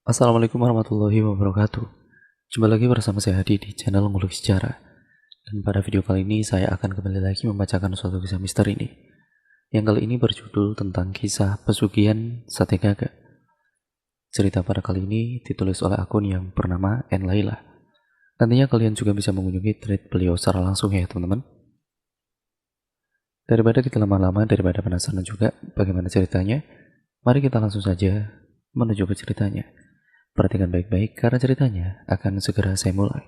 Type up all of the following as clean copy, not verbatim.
Assalamualaikum warahmatullahi wabarakatuh. Jumpa lagi bersama saya Hadi di channel Ngulik Sejarah. Dan pada video kali ini saya akan kembali lagi membacakan suatu kisah misteri ini. Yang kali ini berjudul tentang kisah pesugihan Sate Gaga. Cerita pada kali ini ditulis oleh akun yang bernama N Laila. Nantinya kalian juga bisa mengunjungi thread beliau secara langsung ya teman-teman. Daripada kita lama-lama, daripada penasaran juga bagaimana ceritanya, mari kita langsung saja menuju ke ceritanya. Perhatikan baik-baik karena ceritanya akan segera saya mulai.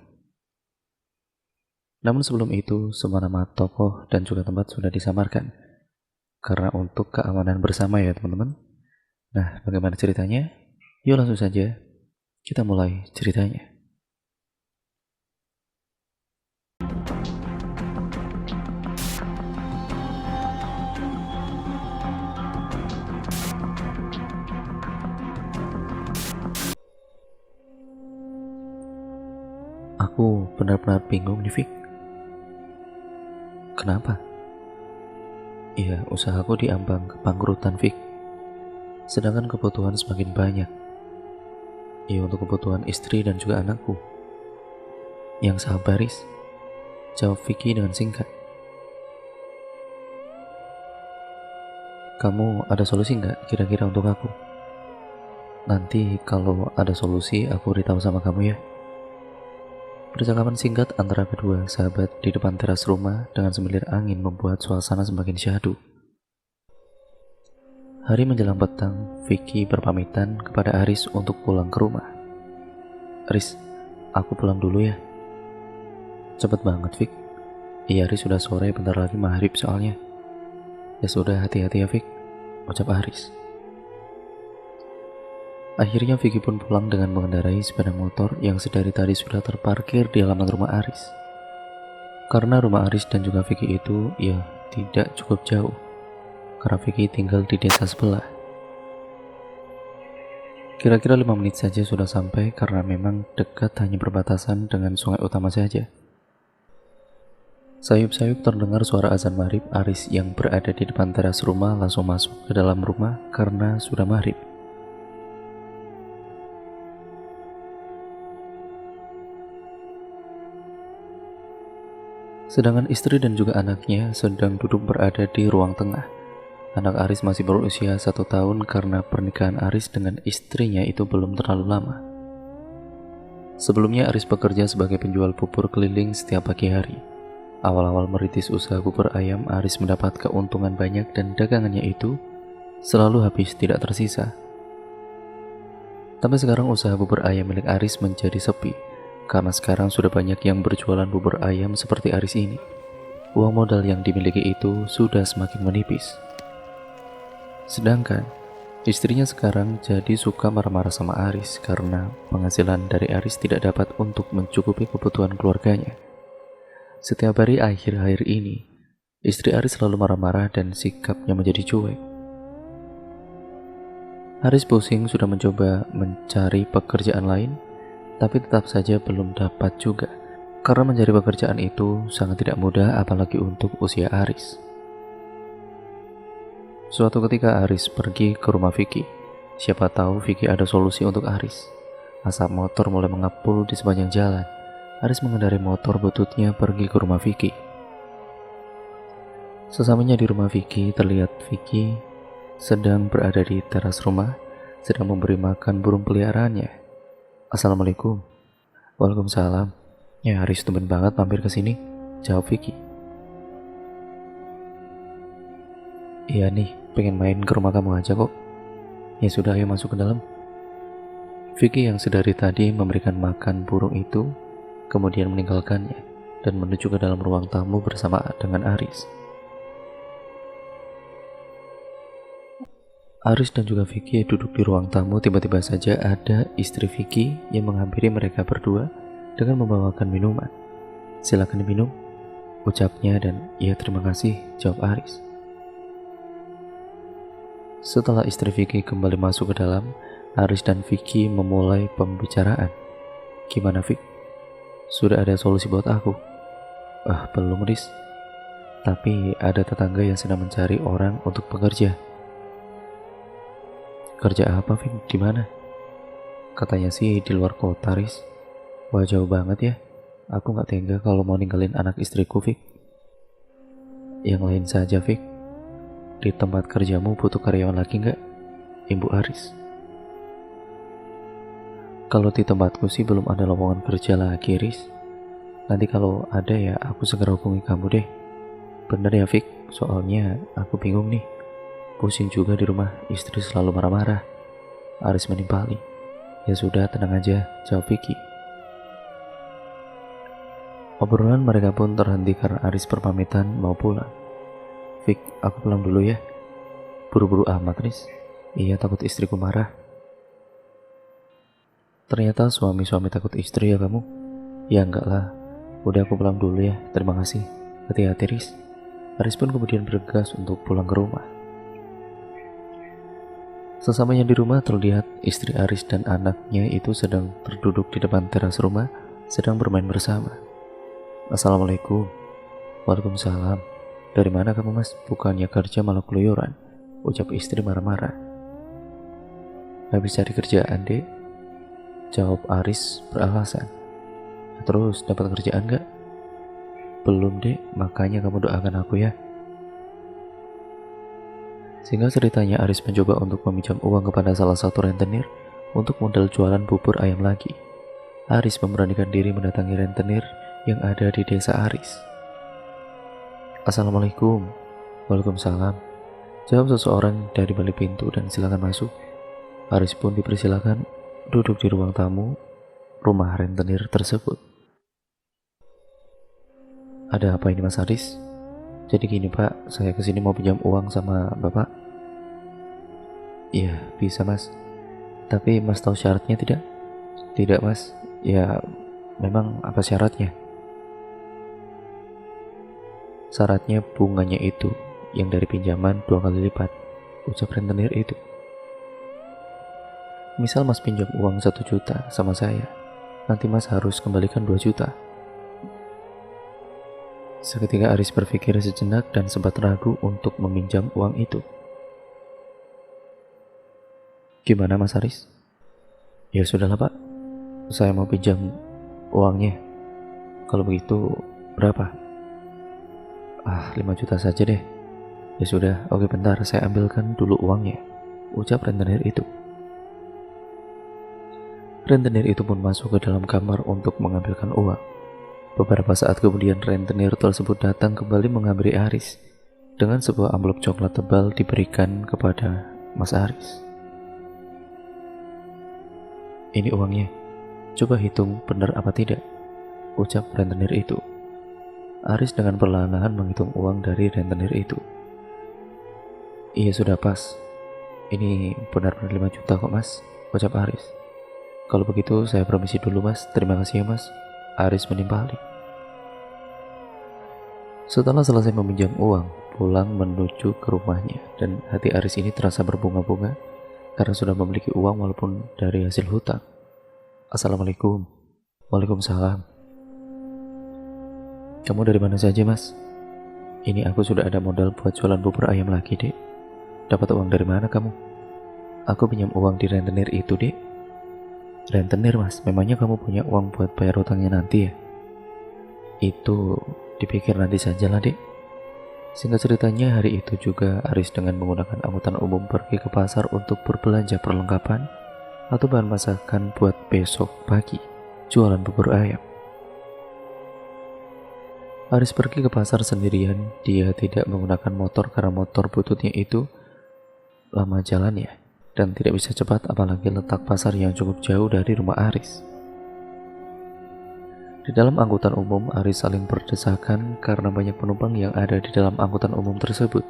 Namun sebelum itu, semua nama tokoh dan juga tempat sudah disamarkan. Karena untuk keamanan bersama ya teman-teman. Nah, bagaimana ceritanya? Yuk langsung saja kita mulai ceritanya. Aku benar-benar bingung nih, Fik. Kenapa? Iya, usahaku diambang kebangkrutan, Fik. Sedangkan kebutuhan semakin banyak. Iya, untuk kebutuhan istri dan juga anakku. Yang sabaris, jawab Vicky dengan singkat. Kamu ada solusi nggak kira-kira untuk aku? Nanti kalau ada solusi aku beritahu sama kamu ya. Percakapan singkat antara kedua sahabat di depan teras rumah dengan semilir angin membuat suasana semakin syahdu. Hari menjelang petang, Vicky berpamitan kepada Aris untuk pulang ke rumah. Aris, aku pulang dulu ya. Cepet banget, Vic. Iya, Aris, sudah sore, bentar lagi maghrib soalnya. Ya sudah, hati-hati ya, Vic, ucap Aris. Akhirnya Vicky pun pulang dengan mengendarai sepeda motor yang sedari tadi sudah terparkir di halaman rumah Aris. Karena rumah Aris dan juga Vicky itu ya tidak cukup jauh, karena Vicky tinggal di desa sebelah. Kira-kira 5 menit saja sudah sampai karena memang dekat, hanya berbatasan dengan sungai utama saja. Sayup-sayup terdengar suara azan maghrib. Aris yang berada di depan teras rumah langsung masuk ke dalam rumah karena sudah maghrib. Sedangkan istri dan juga anaknya sedang duduk berada di ruang tengah. Anak Aris masih berusia 1 tahun karena pernikahan Aris dengan istrinya itu belum terlalu lama. Sebelumnya Aris bekerja sebagai penjual bubur keliling setiap pagi hari. Awal-awal merintis usaha bubur ayam, Aris mendapat keuntungan banyak dan dagangannya itu selalu habis tidak tersisa. Tapi sekarang usaha bubur ayam milik Aris menjadi sepi, karena sekarang sudah banyak yang berjualan bubur ayam seperti Aris ini. Uang modal yang dimiliki itu sudah semakin menipis. Sedangkan istrinya sekarang jadi suka marah-marah sama Aris karena penghasilan dari Aris tidak dapat untuk mencukupi kebutuhan keluarganya. Setiap hari akhir-akhir ini, istri Aris selalu marah-marah dan sikapnya menjadi cuek. Aris pusing, sudah mencoba mencari pekerjaan lain, tapi tetap saja belum dapat juga, karena mencari pekerjaan itu sangat tidak mudah apalagi untuk usia Aris. Suatu ketika Aris pergi ke rumah Vicky. Siapa tahu Vicky ada solusi untuk Aris. Asap motor mulai mengepul di sepanjang jalan. Aris mengendarai motor bututnya pergi ke rumah Vicky. Sesamanya di rumah Vicky, terlihat Vicky sedang berada di teras rumah, sedang memberi makan burung peliharaannya. Assalamualaikum. Waalaikumsalam. Ya, Aris tumben banget mampir ke sini, jawab Vicky. Iya nih, pengen main ke rumah kamu aja kok. Ya sudah, ayo masuk ke dalam. Vicky yang sedari tadi memberikan makan burung itu kemudian meninggalkannya dan menuju ke dalam ruang tamu bersama dengan Aris. Aris dan juga Vicky duduk di ruang tamu. Tiba-tiba saja ada istri Vicky yang menghampiri mereka berdua dengan membawakan minuman. Silakan diminum, ucapnya, dan ya terima kasih, jawab Aris. Setelah istri Vicky kembali masuk ke dalam, Aris dan Vicky memulai pembicaraan. Gimana, Vic? Sudah ada solusi buat aku? Belum, Riz. Tapi ada tetangga yang sedang mencari orang untuk bekerja. Kerja apa, Vic? Di mana? Katanya sih di luar kota, Riz. Wah, jauh banget ya. Aku nggak tega kalau mau ninggalin anak istriku, Fik. Yang lain saja, Fik. Di tempat kerjamu butuh karyawan lagi nggak, Ibu Aris? Kalau di tempatku sih belum ada lowongan kerja lagi, Riz. Nanti kalau ada ya aku segera hubungi kamu deh. Bener ya, Fik? Soalnya aku bingung nih. Pusing juga di rumah, istri selalu marah-marah. Aris menimpali. Ya sudah, tenang aja, jawab Vicky. Obrolan mereka pun terhenti karena Aris berpamitan mau pulang. Fik, aku pulang dulu ya. Buru-buru amat, Riz. Iya, takut istriku marah. Ternyata suami-suami takut istri ya kamu? Ya enggak lah. Udah, aku pulang dulu ya, terima kasih. Hati-hati, Riz. Aris pun kemudian bergegas untuk pulang ke rumah. Sesamanya di rumah terlihat istri Aris dan anaknya itu sedang terduduk di depan teras rumah, sedang bermain bersama. Assalamualaikum. Waalaikumsalam. Dari mana kamu, Mas? Bukannya kerja malah keluyuran, ucap istri marah-marah. Habis cari kerjaan, Dek, jawab Aris beralasan. Terus dapat kerjaan gak? Belum, Dek, makanya kamu doakan aku ya. Sehingga ceritanya Aris mencoba untuk meminjam uang kepada salah satu rentenir untuk modal jualan bubur ayam lagi. Aris memberanikan diri mendatangi rentenir yang ada di desa Aris. Assalamualaikum. Waalaikumsalam, jawab seseorang dari balik pintu dan silakan masuk. Aris pun dipersilakan duduk di ruang tamu rumah rentenir tersebut. Ada apa ini, Mas Aris? Jadi gini, Pak, saya kesini mau pinjam uang sama Bapak. Iya, bisa, Mas. Tapi Mas tahu syaratnya tidak? Tidak, Mas. Ya, memang apa syaratnya? Syaratnya bunganya itu yang dari pinjaman 2 kali lipat, ucap rentenir itu. Misal Mas pinjam uang 1 juta sama saya, nanti Mas harus kembalikan 2 juta. Seketika Aris berpikir sejenak dan sempat ragu untuk meminjam uang itu. Gimana, Mas Aris? Ya sudahlah, Pak, saya mau pinjam uangnya. Kalau begitu berapa? 5 juta saja deh. Ya sudah, oke, bentar, saya ambilkan dulu uangnya, ucap rentenir itu. Rentenir itu pun masuk ke dalam kamar untuk mengambilkan uang. Beberapa saat kemudian rentenir tersebut datang kembali menghampiri Aris dengan sebuah amplop coklat tebal diberikan kepada Mas Aris. Ini uangnya, coba hitung benar apa tidak, ucap rentenir itu. Aris dengan perlahan-lahan menghitung uang dari rentenir itu. Iya, sudah pas. Ini benar-benar 5 juta kok, Mas, ucap Aris. Kalau begitu saya permisi dulu, Mas. Terima kasih ya, Mas, Aris menimpali. Setelah selesai meminjam uang, pulang menuju ke rumahnya, dan hati Aris ini terasa berbunga-bunga karena sudah memiliki uang walaupun dari hasil hutang. Assalamualaikum. Waalaikumsalam. Kamu dari mana saja, Mas? Ini aku sudah ada modal buat jualan bubur ayam lagi, Dek. Dapat uang dari mana kamu? Aku pinjam uang di rentenir itu, Dek. Rentenir, Mas? Memangnya kamu punya uang buat bayar hutangnya nanti ya? Itu dipikir nanti sajalah, Dek. Singkat ceritanya, hari itu juga Aris dengan menggunakan angkutan umum pergi ke pasar untuk berbelanja perlengkapan atau bahan masakan buat besok pagi jualan bubur ayam. Aris pergi ke pasar sendirian. Dia tidak menggunakan motor karena motor bututnya itu lama jalannya dan tidak bisa cepat, apalagi letak pasar yang cukup jauh dari rumah Aris. Di dalam angkutan umum, Aris saling berdesakan karena banyak penumpang yang ada di dalam angkutan umum tersebut.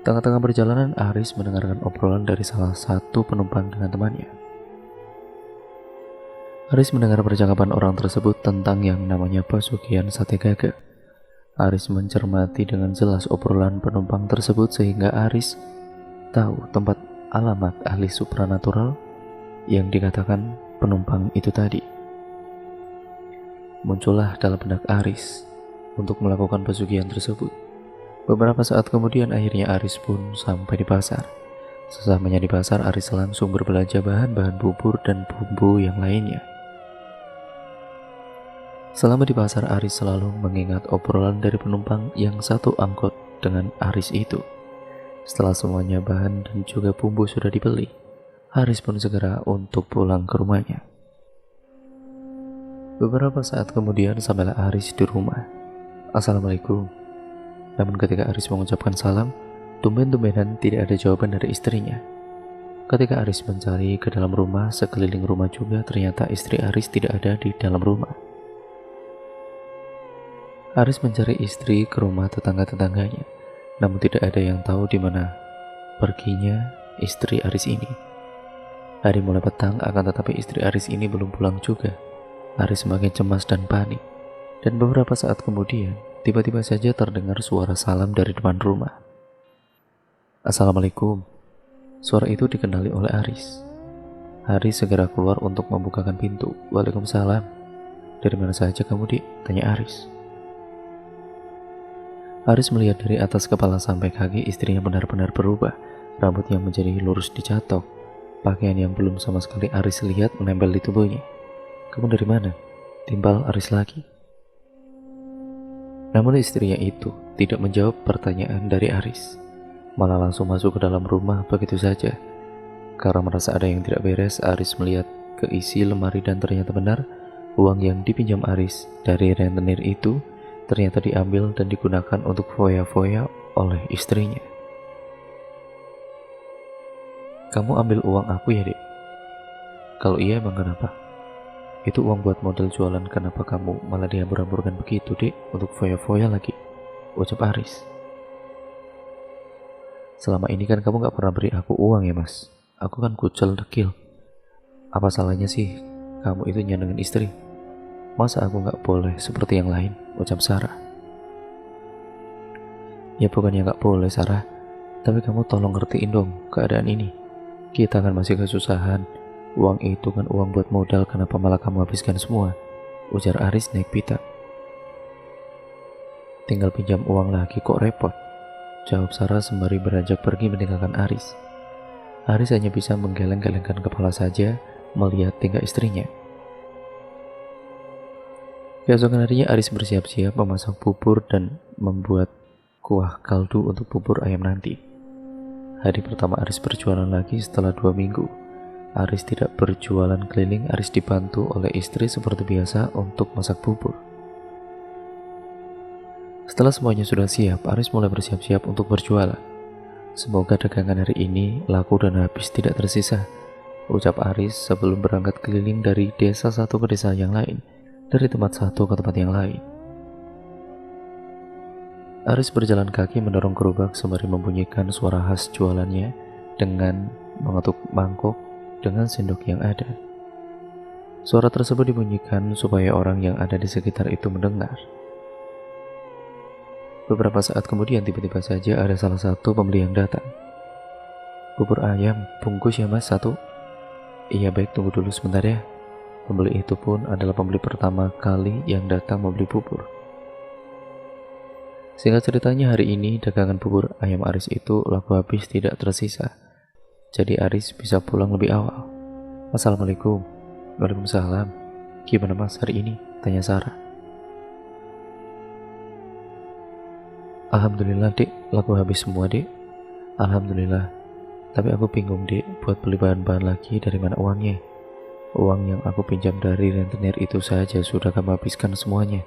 Tengah-tengah perjalanan, Aris mendengarkan obrolan dari salah satu penumpang dengan temannya. Aris mendengar percakapan orang tersebut tentang yang namanya pesugihan sate gagak. Aris mencermati dengan jelas obrolan penumpang tersebut sehingga Aris tahu tempat alamat ahli supranatural yang dikatakan penumpang itu tadi. Muncullah dalam benak Aris untuk melakukan pesugihan tersebut. Beberapa saat kemudian akhirnya Aris pun sampai di pasar. Sesamanya di pasar, Aris langsung berbelanja bahan-bahan bubur dan bumbu yang lainnya. Selama di pasar, Aris selalu mengingat obrolan dari penumpang yang satu angkot dengan Aris itu. Setelah semuanya bahan dan juga bumbu sudah dibeli, Aris pun segera untuk pulang ke rumahnya. Beberapa saat kemudian sampailah Aris di rumah. Assalamualaikum. Namun ketika Aris mengucapkan salam, tumben-tumbenan tidak ada jawaban dari istrinya. Ketika Aris mencari ke dalam rumah, sekeliling rumah juga, ternyata istri Aris tidak ada di dalam rumah. Aris mencari istri ke rumah tetangga-tetangganya, namun tidak ada yang tahu di mana perginya istri Aris ini. Hari mulai petang, akan tetapi istri Aris ini belum pulang juga. Aris semakin cemas dan panik, dan beberapa saat kemudian, tiba-tiba saja terdengar suara salam dari depan rumah. Assalamualaikum. Suara itu dikenali oleh Aris. Aris segera keluar untuk membukakan pintu. Waalaikumsalam. Dari mana saja kamu, Dik? Tanya Aris. Aris melihat dari atas kepala sampai kaki istrinya benar-benar berubah. Rambutnya menjadi lurus dicatok. Pakaian yang belum sama sekali Aris lihat menempel di tubuhnya. Kamu dari mana? Timbal Aris lagi. Namun istrinya itu tidak menjawab pertanyaan dari Aris. Malah langsung masuk ke dalam rumah begitu saja. Karena merasa ada yang tidak beres, Aris melihat ke isi lemari dan ternyata benar, uang yang dipinjam Aris dari rentenir itu ternyata diambil dan digunakan untuk foya-foya oleh istrinya. Kamu ambil uang aku ya, Dek? Kalau iya, emang kenapa? Itu uang buat modal jualan, kenapa kamu malah dihambur-hamburkan begitu, Dek? Untuk foya-foya lagi, ucap Aris. Selama ini kan kamu gak pernah beri aku uang ya, Mas. Aku kan kucel dekil. Apa salahnya sih kamu itu nyenengin istri? Masa aku gak boleh seperti yang lain, ucap Sarah. Ya bukannya gak boleh, Sarah, tapi kamu tolong ngertiin dong keadaan ini. Kita kan masih kesusahan. Uang itu kan uang buat modal, kenapa malah kamu habiskan semua? Ujar Aris naik pita. Tinggal pinjam uang lagi kok repot, jawab Sarah sembari beranjak pergi meninggalkan Aris. Aris hanya bisa menggeleng-gelengkan kepala saja melihat tingkah istrinya. Keesokan harinya Aris bersiap-siap memasak bubur dan membuat kuah kaldu untuk bubur ayam nanti. Hari pertama Aris berjualan lagi setelah 2 minggu. Aris tidak berjualan keliling, Aris dibantu oleh istri seperti biasa untuk masak bubur. Setelah semuanya sudah siap, Aris mulai bersiap-siap untuk berjualan. Semoga dagangan hari ini laku dan habis tidak tersisa, ucap Aris sebelum berangkat keliling dari desa satu ke desa yang lain, dari tempat satu ke tempat yang lain. Aris berjalan kaki mendorong gerobak sembari membunyikan suara khas jualannya dengan mengetuk mangkok dengan sendok yang ada. Suara tersebut dibunyikan supaya orang yang ada di sekitar itu mendengar. Beberapa saat kemudian tiba-tiba saja ada salah satu pembeli yang datang. Bubur ayam, bungkus ya Mas, 1. Iya baik, tunggu dulu sebentar ya. Pembeli itu pun adalah pembeli pertama kali yang datang membeli bubur. Singkat ceritanya, hari ini dagangan bubur ayam Aris itu laku habis tidak tersisa. Jadi Aris bisa pulang lebih awal. Assalamualaikum. Waalaikumsalam. Gimana Mas hari ini? Tanya Sarah. Alhamdulillah Dek, laku habis semua Dek. Alhamdulillah. Tapi aku bingung Dek, buat beli bahan-bahan lagi dari mana uangnya? Uang yang aku pinjam dari rentenir itu saja sudah kamu habiskan semuanya,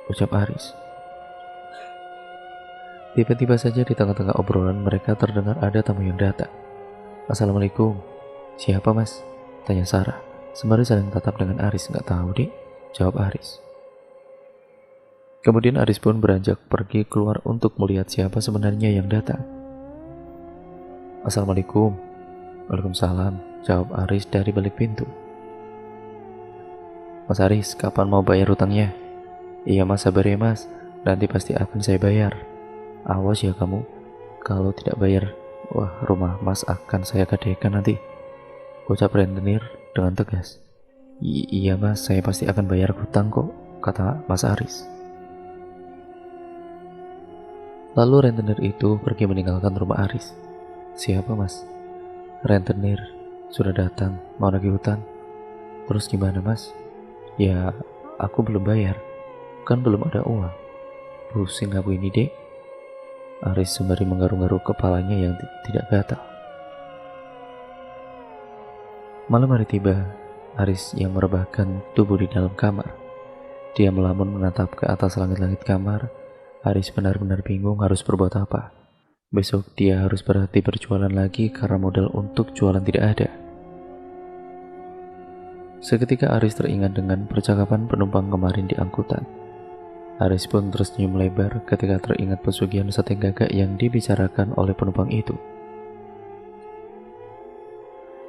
ucap Aris. Tiba-tiba saja di tengah-tengah obrolan mereka terdengar ada tamu yang datang. Assalamualaikum. Siapa Mas? Tanya Sarah sembari saling tatap dengan Aris. Nggak tahu Dek, jawab Aris. Kemudian Aris pun beranjak pergi keluar untuk melihat siapa sebenarnya yang datang. Assalamualaikum. Waalaikumsalam, jawab Aris dari balik pintu. Mas Aris, kapan mau bayar hutangnya? Iya Mas, sabar ya Mas, nanti pasti akan saya bayar. Awas ya kamu, kalau tidak bayar, wah rumah Mas akan saya gadekan nanti, ucap rentenir dengan tegas. Iya Mas, saya pasti akan bayar hutang kok, kata Mas Aris. Lalu rentenir itu pergi meninggalkan rumah Aris. Siapa Mas? Rentenir sudah datang, mau nagih hutang. Terus gimana mas? Ya, aku belum bayar, kan belum ada uang. Pusing aku ini dek. Aris sembari menggaruk-garuk kepalanya yang tidak gatal. Malam hari tiba, Aris yang merebahkan tubuh di dalam kamar. Dia melamun menatap ke atas langit-langit kamar. Aris benar-benar bingung harus berbuat apa. Besok dia harus berhenti berjualan lagi karena modal untuk jualan tidak ada. Seketika Aris teringat dengan percakapan penumpang kemarin di angkutan. Aris pun tersenyum lebar ketika teringat pesugihan sate gagak yang dibicarakan oleh penumpang itu.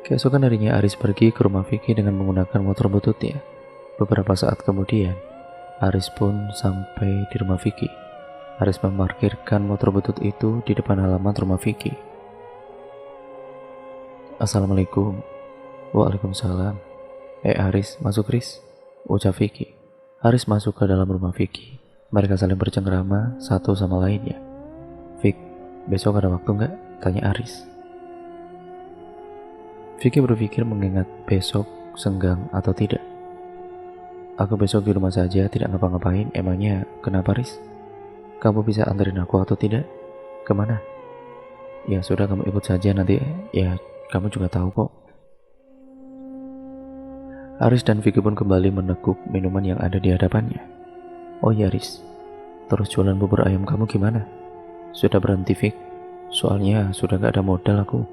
Keesokan harinya Aris pergi ke rumah Vicky dengan menggunakan motor bututnya. Beberapa saat kemudian, Aris pun sampai di rumah Vicky. Aris memarkirkan motor butut itu di depan halaman rumah Vicky. Assalamualaikum. Waalaikumsalam. Aris, masuk Riz, ucap Vicky. Aris masuk ke dalam rumah Vicky. Mereka saling bercengkrama satu sama lainnya. Vic, besok ada waktu nggak? Tanya Aris. Vicky berpikir mengingat besok senggang atau tidak. Aku besok di rumah saja, tidak ngapa-ngapain. Emangnya kenapa Riz? Kamu bisa anterin aku atau tidak? Kemana? Ya sudah, kamu ikut saja nanti. Ya kamu juga tahu kok. Aris dan Vicky pun kembali meneguk minuman yang ada di hadapannya. Oh ya Aris, terus jualan bubur ayam kamu gimana? Sudah berhenti Vic? Soalnya sudah gak ada modal aku.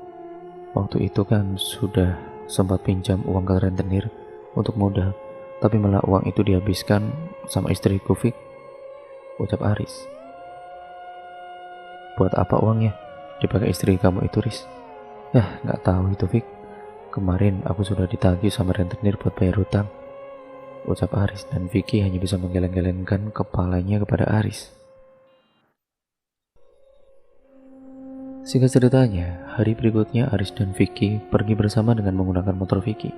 Waktu itu kan sudah sempat pinjam uang ke rentenir untuk modal, tapi malah uang itu dihabiskan sama istriku Vic, ucap Aris. Buat apa uangnya? Dipakai istri kamu itu Riz? Gak tahu itu Vic. Kemarin aku sudah ditagih sama rentenir buat bayar hutang, ucap Aris, dan Vicky hanya bisa menggeleng-gelengkan kepalanya kepada Aris. Singkat ceritanya, hari berikutnya Aris dan Vicky pergi bersama dengan menggunakan motor Vicky.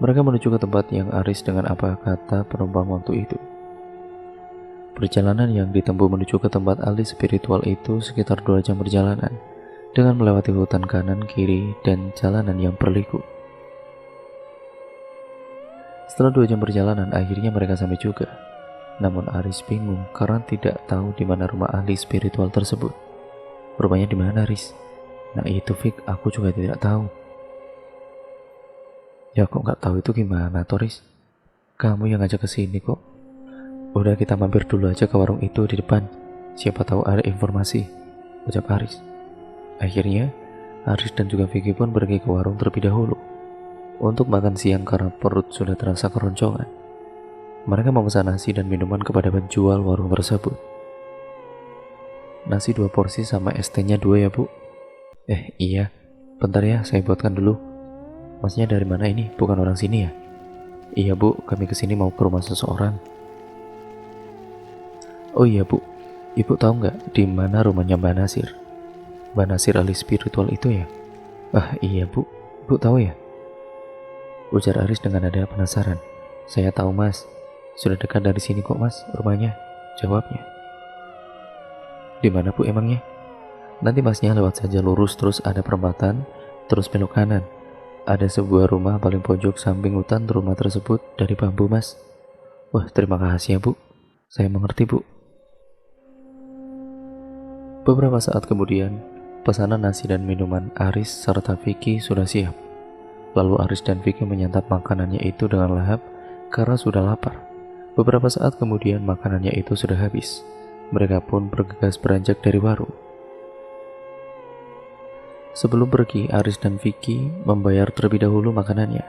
Mereka menuju ke tempat yang Aris dengan apa kata penumpang waktu itu. Perjalanan yang ditempuh menuju ke tempat ahli spiritual itu sekitar 2 jam perjalanan, dengan melewati hutan kanan, kiri, dan jalanan yang berliku. Setelah 2 jam perjalanan, akhirnya mereka sampai juga. Namun Aris bingung karena tidak tahu di mana rumah ahli spiritual tersebut. Rumahnya di mana, Aris? Nah itu Vic, aku juga tidak tahu. Ya kok nggak tahu itu gimana, Toris? Kamu yang ngajak ke sini kok. Udah kita mampir dulu aja ke warung itu di depan. Siapa tahu ada informasi, ucap Aris. Akhirnya, Aris dan juga Vicky pun pergi ke warung terlebih dahulu untuk makan siang karena perut sudah terasa keroncongan. Mereka memesan nasi dan minuman kepada penjual warung tersebut. Nasi 2 porsi sama es tehnya 2 ya bu? Iya, bentar ya saya buatkan dulu. Masnya dari mana ini? Bukan orang sini ya? Iya bu, kami kesini mau ke rumah seseorang. Oh iya bu, ibu tahu nggak di mana rumahnya Mbak Nasir? Mbak Nasir ahli spiritual itu ya? Iya bu, ibu tahu ya? Ujar Aris dengan nada penasaran. Saya tahu mas, sudah dekat dari sini kok mas, rumahnya, jawabnya. Di mana bu emangnya? Nanti masnya lewat saja lurus terus ada perempatan, terus belok kanan. Ada sebuah rumah paling pojok samping hutan rumah tersebut dari bambu mas. Wah terima kasih ya bu, saya mengerti bu. Beberapa saat kemudian, pesanan nasi dan minuman Aris serta Vicky sudah siap. Lalu Aris dan Vicky menyantap makanannya itu dengan lahap karena sudah lapar. Beberapa saat kemudian makanannya itu sudah habis. Mereka pun bergegas beranjak dari warung. Sebelum pergi, Aris dan Vicky membayar terlebih dahulu makanannya.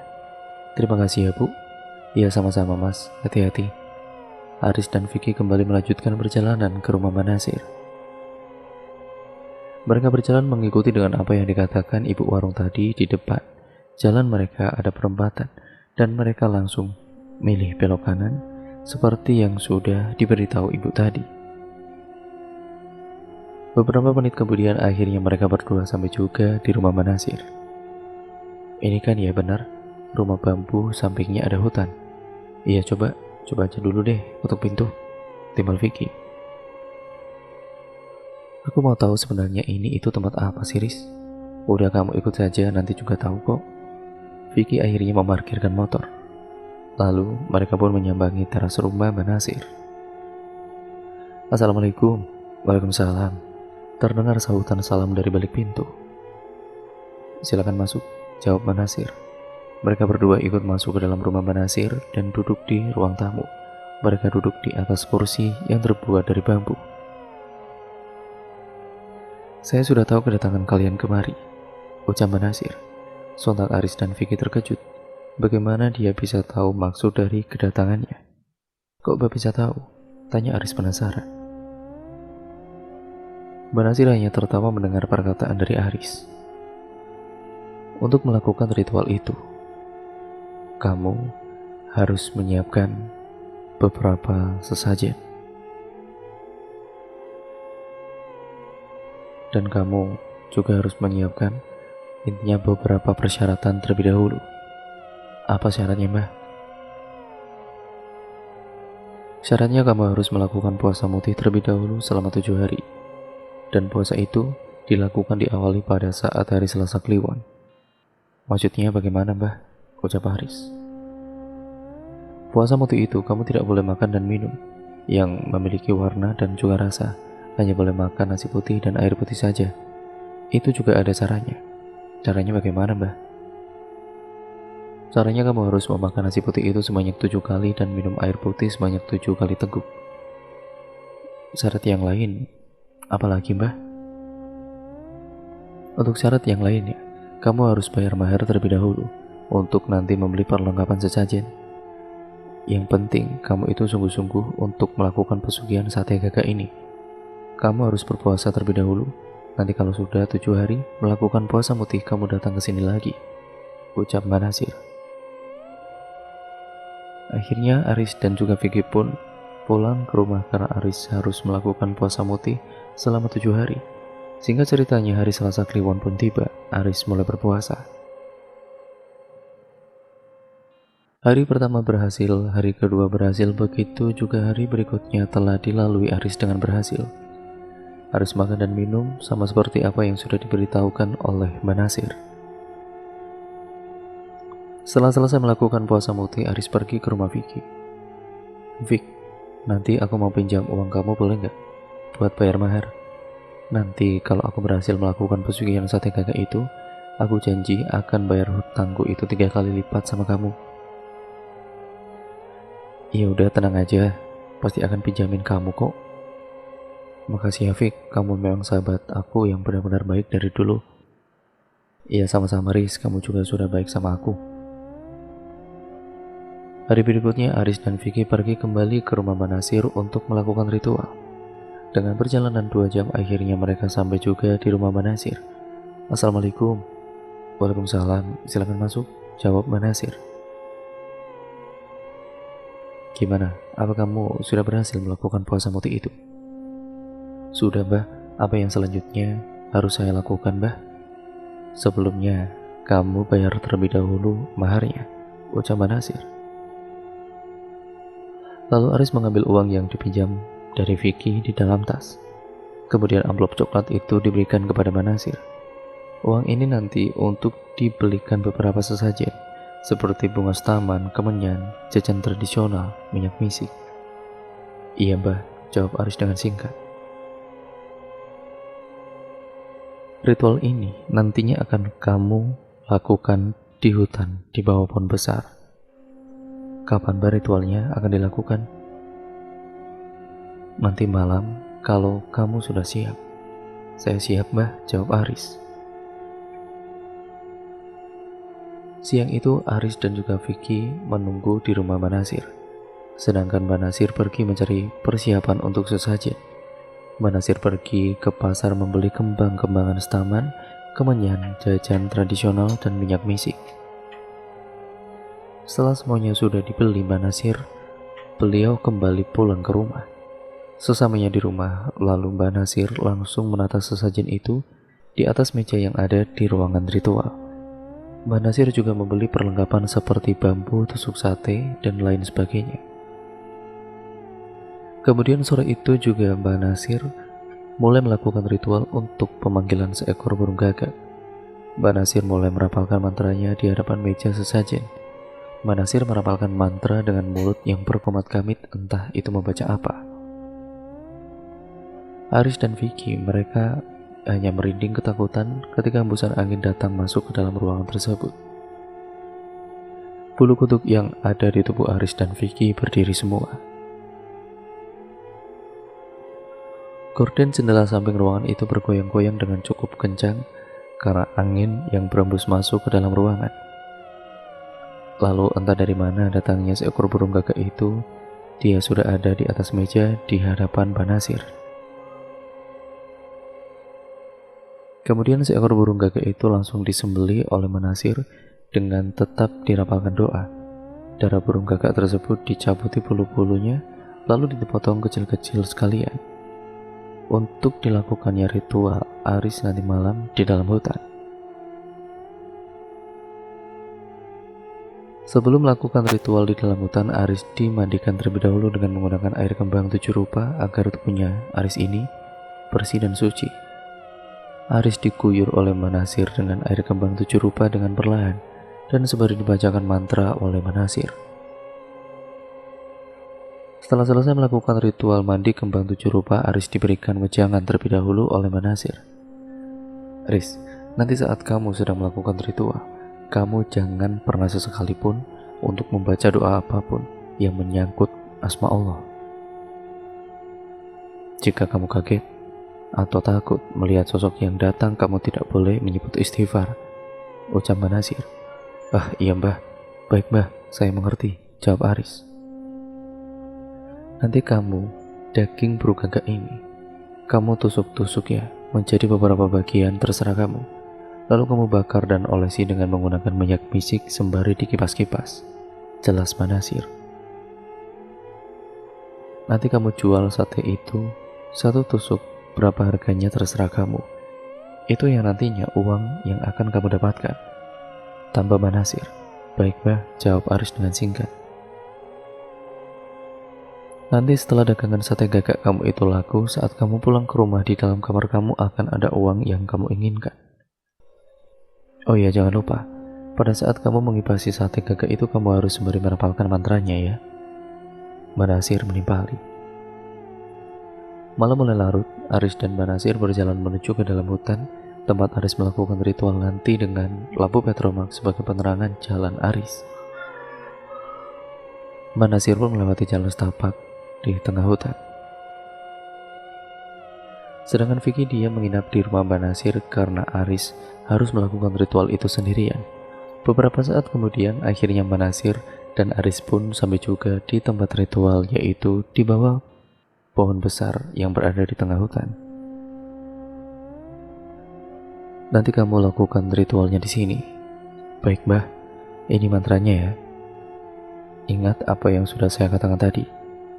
Terima kasih ya bu. Iya sama-sama mas, hati-hati. Aris dan Vicky kembali melanjutkan perjalanan ke rumah Manasir. Mereka berjalan mengikuti dengan apa yang dikatakan ibu warung tadi di depan. Jalan mereka ada perempatan, dan mereka langsung milih belok kanan, seperti yang sudah diberitahu ibu tadi. Beberapa menit kemudian akhirnya mereka berdua sampai juga di rumah Manasir. Ini kan ya benar, rumah bambu sampingnya ada hutan. Iya coba aja dulu deh untuk pintu, timbal Vicky. Aku mau tahu sebenarnya itu tempat apa sih Riz? Udah kamu ikut saja, nanti juga tahu kok. Vicky akhirnya memarkirkan motor. Lalu mereka pun menyambangi teras rumah Mbak Nasir. Assalamualaikum. Waalaikumsalam. Terdengar sahutan salam dari balik pintu. Silakan masuk, jawab Mbak Nasir. Mereka berdua ikut masuk ke dalam rumah Mbak Nasir dan duduk di ruang tamu. Mereka duduk di atas kursi yang terbuat dari bambu. Saya sudah tahu kedatangan kalian kemari, ucap Mbak Nasir. Sontak Aris dan Vicky terkejut. Bagaimana dia bisa tahu maksud dari kedatangannya? Kok Mbak bisa tahu? Tanya Aris penasaran. Mbak Nasir hanya tertawa mendengar perkataan dari Aris. Untuk melakukan ritual itu, kamu harus menyiapkan beberapa sesajen. Dan kamu juga harus menyiapkan intinya beberapa persyaratan terlebih dahulu. Apa syaratnya, Mbah? Syaratnya kamu harus melakukan puasa mutih terlebih dahulu selama 7 hari. Dan puasa itu dilakukan diawali pada saat hari Selasa Kliwon. Maksudnya bagaimana, Mbah? Ucap Haris. Puasa mutih itu kamu tidak boleh makan dan minum yang memiliki warna dan juga rasa. Hanya boleh makan nasi putih dan air putih saja. Itu juga ada caranya. Caranya bagaimana, Mbah? Caranya kamu harus memakan nasi putih itu sebanyak 7 kali dan minum air putih sebanyak 7 kali teguk. Syarat yang lain, apalagi, Mbah? Untuk syarat yang lainnya, kamu harus bayar mahar terlebih dahulu untuk nanti membeli perlengkapan sesajen. Yang penting, kamu itu sungguh-sungguh untuk melakukan pesugihan sate gagak ini. Kamu harus berpuasa terlebih dahulu. Nanti kalau sudah 7 hari melakukan puasa mutih, kamu datang ke sini lagi, ucap Mbak Nasir. Akhirnya Aris dan juga Vicky pun pulang ke rumah karena Aris harus melakukan puasa mutih selama 7 hari. Singkat ceritanya, hari Selasa Kliwon pun tiba. Aris mulai berpuasa. Hari pertama berhasil, hari kedua berhasil, begitu juga hari berikutnya telah dilalui Aris dengan berhasil. Aris makan dan minum sama seperti apa yang sudah diberitahukan oleh Mbak Nasir. Setelah selesai melakukan puasa mutih, Aris pergi ke rumah Vicky. Vic, nanti aku mau pinjam uang kamu boleh nggak? Buat bayar mahar. Nanti kalau aku berhasil melakukan pesugihan sate gagak itu, aku janji akan bayar hutangku itu 3 kali lipat sama kamu. Ya udah, tenang aja, pasti akan pinjamin kamu kok. Makasih ya Vic, kamu memang sahabat aku yang benar-benar baik dari dulu. Iya sama-sama Riz, kamu juga sudah baik sama aku. Hari berikutnya Aris dan Vicky pergi kembali ke rumah Mbak Nasir untuk melakukan ritual. Dengan perjalanan 2 jam akhirnya mereka sampai juga di rumah Mbak Nasir. Assalamualaikum. Waalaikumsalam, silakan masuk, jawab Mbak Nasir. Gimana, apa kamu sudah berhasil melakukan puasa mutih itu? Sudah, Mbah. Apa yang selanjutnya harus saya lakukan, Mbah? Sebelumnya, kamu bayar terlebih dahulu maharnya, ucap Mbak Nasir. Lalu Aris mengambil uang yang dipinjam dari Vicky di dalam tas. Kemudian amplop coklat itu diberikan kepada Mbak Nasir. Uang ini nanti untuk dibelikan beberapa sesajen, seperti bunga setaman, kemenyan, jajan tradisional, minyak misik. Iya, Mbah, jawab Aris dengan singkat. Ritual ini nantinya akan kamu lakukan di hutan di bawah pohon besar. Kapan ritualnya akan dilakukan? Nanti malam kalau kamu sudah siap. Saya siap, Mbah, jawab Aris. Siang itu Aris dan juga Vicky menunggu di rumah Mbak Nasir. Sedangkan Mbak Nasir pergi mencari persiapan untuk sesajen. Mbak Nasir pergi ke pasar membeli kembang-kembangan setaman, kemenyan, jajan tradisional, dan minyak misik. Setelah semuanya sudah dibeli Mbak Nasir, beliau kembali pulang ke rumah. Sesamanya di rumah, lalu Mbak Nasir langsung menata sesajen itu di atas meja yang ada di ruangan ritual. Mbak Nasir juga membeli perlengkapan seperti bambu, tusuk sate, dan lain sebagainya. Kemudian sore itu juga Mbak Nasir mulai melakukan ritual untuk pemanggilan seekor burung gagak. Mbak Nasir mulai merapalkan mantranya di hadapan meja sesajen. Mbak Nasir merapalkan mantra dengan mulut yang berkomat kamit, entah itu membaca apa. Aris dan Vicky, mereka hanya merinding ketakutan ketika hembusan angin datang masuk ke dalam ruangan tersebut. Bulu kuduk yang ada di tubuh Aris dan Vicky berdiri semua. Gorden jendela samping ruangan itu bergoyang-goyang dengan cukup kencang karena angin yang berembus masuk ke dalam ruangan. Lalu entah dari mana datangnya seekor burung gagak itu, dia sudah ada di atas meja di hadapan Mbak Nasir. Kemudian seekor burung gagak itu langsung disembeli oleh Mbak Nasir dengan tetap dirapalkan doa. Darah burung gagak tersebut dicabuti bulu-bulunya, lalu dipotong kecil-kecil sekalian. Untuk dilakukannya ritual Aris nanti malam di dalam hutan. Sebelum melakukan ritual di dalam hutan, Aris dimandikan terlebih dahulu dengan menggunakan air kembang 7 rupa agar tubuhnya Aris ini bersih dan suci. Aris diguyur oleh Mbak Nasir dengan air kembang 7 rupa dengan perlahan dan sembari dibacakan mantra oleh Mbak Nasir. Setelah selesai melakukan ritual mandi kembang 7 rupa, Aris diberikan wejangan terlebih dahulu oleh Mbak Nasir. Aris, nanti saat kamu sedang melakukan ritual, kamu jangan pernah sesekalipun untuk membaca doa apapun yang menyangkut asma Allah. Jika kamu kaget atau takut melihat sosok yang datang, kamu tidak boleh menyebut istighfar, ucap Mbak Nasir. Ah iya mbah, baik mbah, saya mengerti, jawab Aris. Nanti kamu, daging burung gagak ini, kamu tusuk-tusuk ya, menjadi beberapa bagian terserah kamu. Lalu kamu bakar dan olesi dengan menggunakan minyak misik sembari dikipas-kipas, jelas Mbak Nasir. Nanti kamu jual sate itu, satu tusuk, berapa harganya terserah kamu. Itu yang nantinya uang yang akan kamu dapatkan, tambah Mbak Nasir. Baik mbah, jawab Aris dengan singkat. Nanti setelah dagangan sate gagak kamu itu laku, saat kamu pulang ke rumah, di dalam kamar kamu akan ada uang yang kamu inginkan. Oh iya, jangan lupa, pada saat kamu mengibasi sate gagak itu, kamu harus sembari merapalkan mantranya ya. Mbak Nasir menimpali. Malam mulai larut, Aris dan Mbak Nasir berjalan menuju ke dalam hutan, tempat Aris melakukan ritual nanti dengan lampu petromax sebagai penerangan jalan Aris. Mbak Nasir pun melewati jalan setapak di tengah hutan. Sedangkan Vicky dia menginap di rumah Mbak Nasir karena Aris harus melakukan ritual itu sendirian. Beberapa saat kemudian, akhirnya Mbak Nasir dan Aris pun sampai juga di tempat ritual, yaitu di bawah pohon besar yang berada di tengah hutan. Nanti kamu lakukan ritualnya di sini. Baik mbah, ini mantranya ya. Ingat apa yang sudah saya katakan tadi.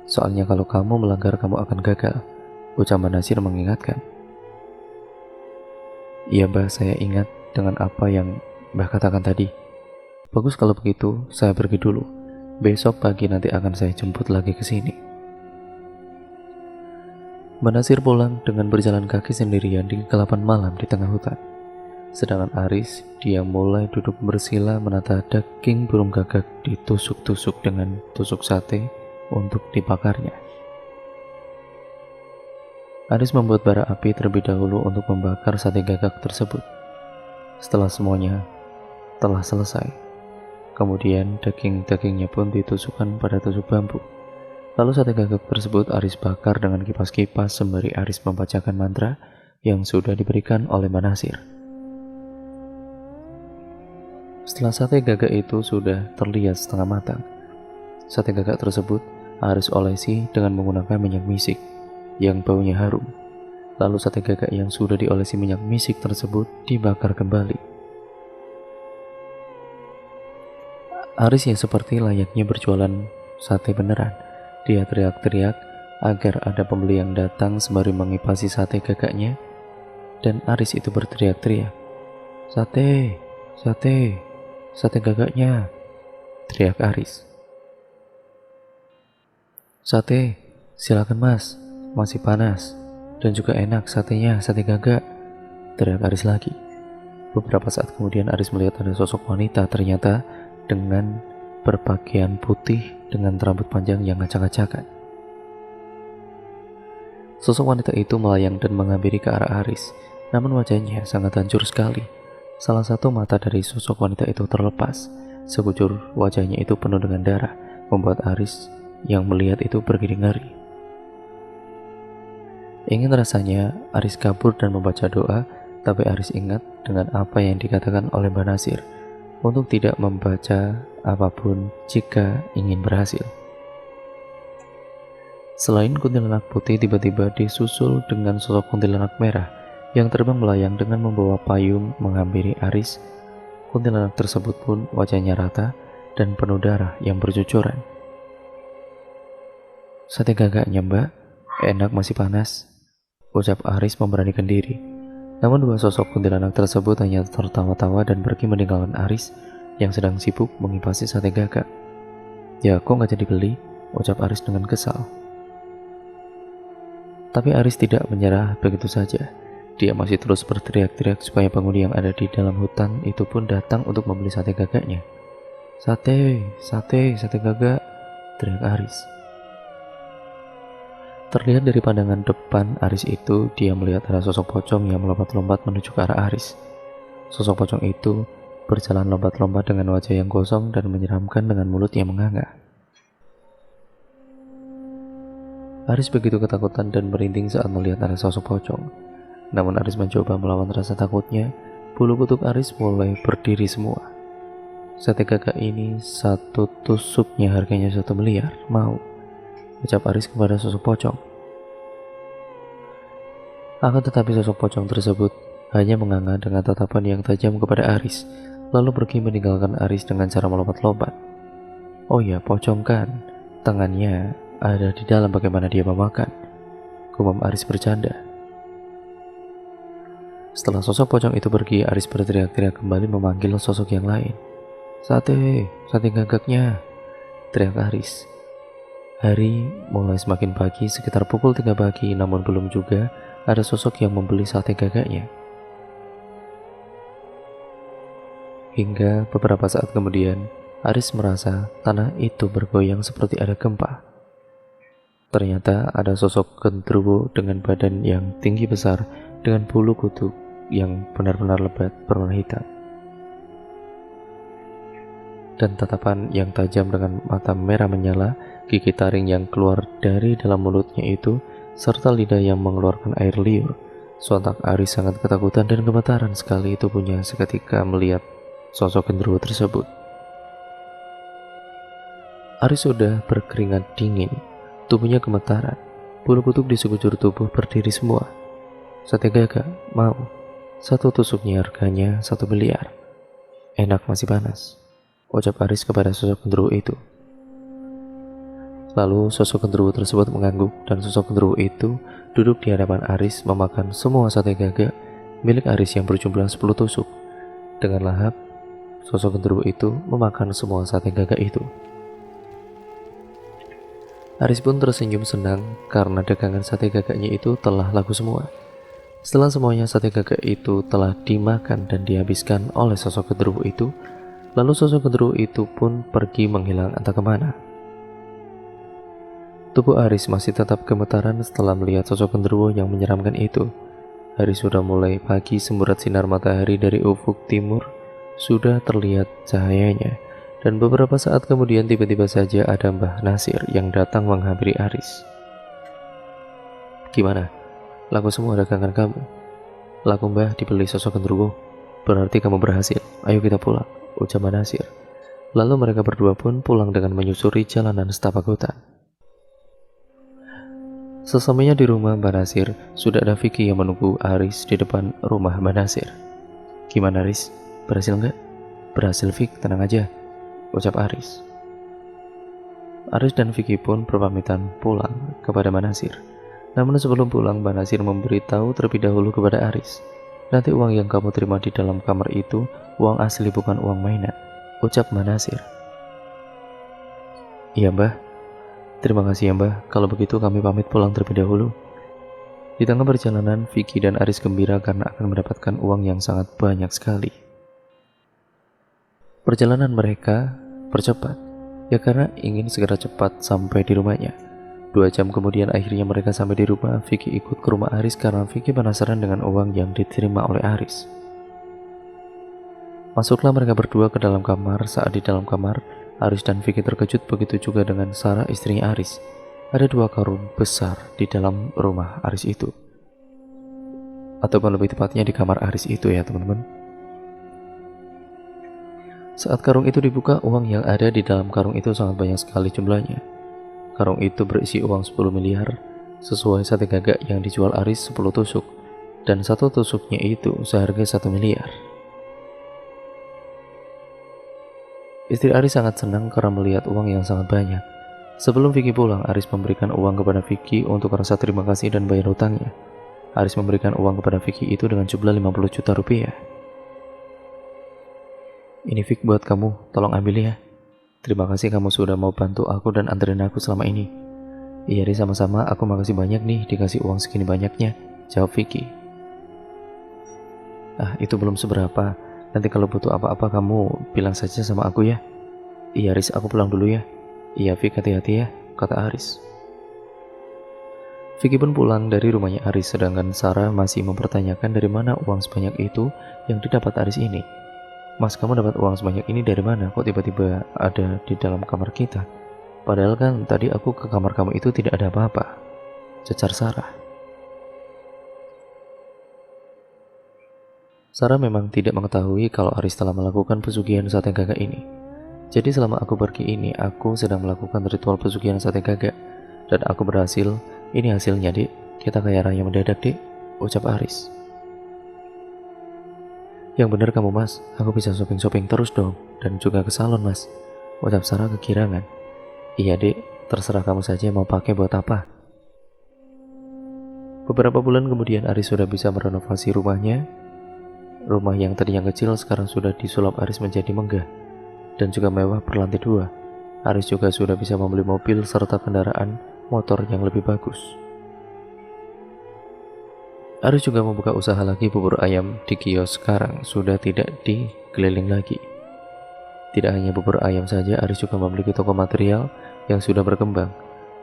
Soalnya kalau kamu melanggar kamu akan gagal, ucap Mbak Nasir mengingatkan. Iya mbah, saya ingat dengan apa yang mbah katakan tadi. Bagus kalau begitu, saya pergi dulu. Besok pagi nanti akan saya jemput lagi ke sini. Mbak Nasir pulang dengan berjalan kaki sendirian di kegelapan malam di tengah hutan. Sedangkan Aris, dia mulai duduk bersila menata daging burung gagak ditusuk-tusuk dengan tusuk sate untuk dibakarnya. Aris membuat bara api terlebih dahulu untuk membakar sate gagak tersebut. Setelah semuanya telah selesai, kemudian daging-dagingnya pun ditusukkan pada tusuk bambu. Lalu sate gagak tersebut Aris bakar dengan kipas-kipas sembari Aris membacakan mantra yang sudah diberikan oleh Mbak Nasir. Setelah sate gagak itu sudah terlihat setengah matang, sate gagak tersebut Aris olesi dengan menggunakan minyak misik yang baunya harum. Lalu sate gagak yang sudah diolesi minyak misik tersebut dibakar kembali. Aris yang seperti layaknya berjualan sate beneran, dia teriak-teriak agar ada pembeli yang datang sembari mengipasi sate gagaknya, dan Aris itu berteriak-teriak, "Sate, sate, sate gagaknya!" teriak Aris. "Sate, silakan mas, masih panas dan juga enak satenya, sate gagak," teriak Aris lagi. Beberapa saat kemudian Aris melihat ada sosok wanita, ternyata dengan berpakaian putih dengan rambut panjang yang ngacak-ngacakan. Sosok wanita itu melayang dan menghampiri ke arah Aris, namun wajahnya sangat hancur sekali. Salah satu mata dari sosok wanita itu terlepas. Sekujur wajahnya itu penuh dengan darah, membuat Aris yang melihat itu bergiring ngeri. Ingin rasanya Aris kabur dan membaca doa, tapi Aris ingat dengan apa yang dikatakan oleh Mbak Nasir untuk tidak membaca apapun jika ingin berhasil. Selain kuntilanak putih, tiba-tiba disusul dengan sosok kuntilanak merah yang terbang melayang dengan membawa payung menghampiri Aris. Kuntilanak tersebut pun wajahnya rata dan penuh darah yang bercucuran. "Sate gagaknya, Mbak, enak, masih panas," ucap Aris memberanikan diri. Namun dua sosok kuntilanak tersebut hanya tertawa-tawa dan pergi meninggalkan Aris yang sedang sibuk mengipasi sate gagak. "Ya, kok nggak jadi beli?" ucap Aris dengan kesal. Tapi Aris tidak menyerah begitu saja. Dia masih terus berteriak-teriak supaya penghuni yang ada di dalam hutan itu pun datang untuk membeli sate gagaknya. "Sate, sate, sate gagak," teriak Aris. Terlihat dari pandangan depan Aris itu, dia melihat ada sosok pocong yang melompat-lompat menuju ke arah Aris. Sosok pocong itu berjalan lompat-lompat dengan wajah yang gosong dan menyeramkan dengan mulut yang menganga. Aris begitu ketakutan dan merinding saat melihat ada sosok pocong. Namun Aris mencoba melawan rasa takutnya. Bulu kuduk Aris mulai berdiri semua. "Sate gagak ini satu tusuknya harganya 1 miliar, mau?" ucap Aris kepada sosok pocong. Akan tetapi sosok pocong tersebut hanya menganga dengan tatapan yang tajam kepada Aris, lalu pergi meninggalkan Aris dengan cara melompat-lompat. "Oh ya, pocong kan, tangannya ada di dalam, bagaimana dia memakan?" gumam Aris bercanda. Setelah sosok pocong itu pergi, Aris berteriak-teriak kembali memanggil sosok yang lain. "Sate, sate gagaknya," teriak Aris. Hari mulai semakin pagi, sekitar pukul 3 pagi, namun belum juga ada sosok yang membeli sate gagaknya. Hingga beberapa saat kemudian, Aris merasa tanah itu bergoyang seperti ada gempa. Ternyata ada sosok genderuwo dengan badan yang tinggi besar dengan bulu kuduk yang benar-benar lebat berwarna hitam dan tatapan yang tajam dengan mata merah menyala, gigi taring yang keluar dari dalam mulutnya itu, serta lidah yang mengeluarkan air liur. Sontak Aris sangat ketakutan dan gemetaran sekali tubuhnya seketika melihat sosok genderuwo tersebut. Aris sudah berkeringat dingin, tubuhnya gemetaran, bulu kuduk di sekujur tubuh berdiri semua. "Sate gagak, mau? Satu tusuknya harganya 1 miliar. Enak, masih panas," ucap Aris kepada sosok genderuwo itu. Lalu sosok genderuwo tersebut mengangguk dan sosok genderuwo itu duduk di hadapan Aris memakan semua sate gagak milik Aris yang berjumlah 10 tusuk. Dengan lahap, sosok genderuwo itu memakan semua sate gagak itu. Aris pun tersenyum senang karena dagangan sate gagaknya itu telah laku semua. Setelah semuanya sate gagak itu telah dimakan dan dihabiskan oleh sosok genderuwo itu, lalu sosok genderuwo itu pun pergi menghilang entah kemana. Tubuh Aris masih tetap gemetaran setelah melihat sosok genderuwo yang menyeramkan itu. Hari sudah mulai pagi, semburat sinar matahari dari ufuk timur sudah terlihat cahayanya. Dan beberapa saat kemudian tiba-tiba saja ada Mbah Nasir yang datang menghampiri Aris. "Gimana? Laku semua dagangan kamu?" "Laku, Mbah, dibeli sosok genderuwo." "Berarti kamu berhasil. Ayo kita pulang," ucap Mbah Nasir. Lalu mereka berdua pun pulang dengan menyusuri jalanan setapak hutan. Sesampainya di rumah Mbah Nasir, sudah ada Vicky yang menunggu Aris di depan rumah Mbah Nasir. "Gimana, Aris? Berhasil nggak?" "Berhasil, Vic, tenang aja," ucap Aris. Aris dan Vicky pun berpamitan pulang kepada Mbah Nasir. Namun sebelum pulang, Mbah Nasir memberitahu terlebih dahulu kepada Aris, "Nanti uang yang kamu terima di dalam kamar itu uang asli, bukan uang mainan," ucap Mbah Nasir. "Iya, Mbah. Terima kasih ya, Mbah. Kalau begitu kami pamit pulang terlebih dahulu." Di tengah perjalanan, Vicky dan Aris gembira karena akan mendapatkan uang yang sangat banyak sekali. Perjalanan mereka percepat, ya karena ingin segera cepat sampai di rumahnya. 2 jam kemudian akhirnya mereka sampai di rumah. Vicky ikut ke rumah Aris karena Vicky penasaran dengan uang yang diterima oleh Aris. Masuklah mereka berdua ke dalam kamar. Saat di dalam kamar, Aris dan Vicky terkejut, begitu juga dengan Sarah, istrinya Aris. Ada 2 karung besar di dalam rumah Aris itu, ataupun lebih tepatnya di kamar Aris itu ya teman-teman. Saat karung itu dibuka, uang yang ada di dalam karung itu sangat banyak sekali jumlahnya. Karung itu berisi uang 10 miliar, sesuai sate gagak yang dijual Aris 10 tusuk, dan satu tusuknya itu seharga 1 miliar. Istri Aris sangat senang karena melihat uang yang sangat banyak. Sebelum Vicky pulang, Aris memberikan uang kepada Vicky untuk rasa terima kasih dan bayar hutangnya. Aris memberikan uang kepada Vicky itu dengan jumlah 50 juta rupiah. Ini Vicky buat kamu, tolong ambil ya. Terima kasih kamu sudah mau bantu aku dan anterin aku selama ini. Iya deh, sama-sama, aku makasih banyak nih dikasih uang segini banyaknya, jawab Vicky. Ah, itu belum seberapa. Nanti kalau butuh apa-apa kamu bilang saja sama aku ya. Iya Aris, aku pulang dulu ya. Iya Vicky, hati-hati ya, kata Aris. Vicky pun pulang dari rumahnya Aris, sedangkan Sarah masih mempertanyakan dari mana uang sebanyak itu yang didapat Aris ini. Mas, kamu dapat uang sebanyak ini dari mana? Kok tiba-tiba ada di dalam kamar kita? Padahal kan tadi aku ke kamar kamu itu tidak ada apa-apa, cecar Sarah. Sarah memang tidak mengetahui kalau Aris telah melakukan pesugihan sate gagak ini. Jadi selama aku pergi ini, aku sedang melakukan ritual pesugihan sate gagak. Dan aku berhasil. Ini hasilnya, Dek. Kita kaya raya mendadak, Dek, ucap Aris. Yang benar kamu, Mas. Aku bisa shopping-shopping terus dong. Dan juga ke salon, Mas, ucap Sarah kegirangan. Iya, Dek. Terserah kamu saja mau pakai buat apa. Beberapa bulan kemudian Aris sudah bisa merenovasi rumahnya. Rumah yang tadinya kecil sekarang sudah disulap Aris menjadi megah dan juga mewah berlantai 2. Aris juga sudah bisa membeli mobil serta kendaraan motor yang lebih bagus. Aris juga membuka usaha lagi bubur ayam di kios. Sekarang sudah tidak di keliling lagi. Tidak hanya bubur ayam saja, Aris juga memiliki toko material yang sudah berkembang.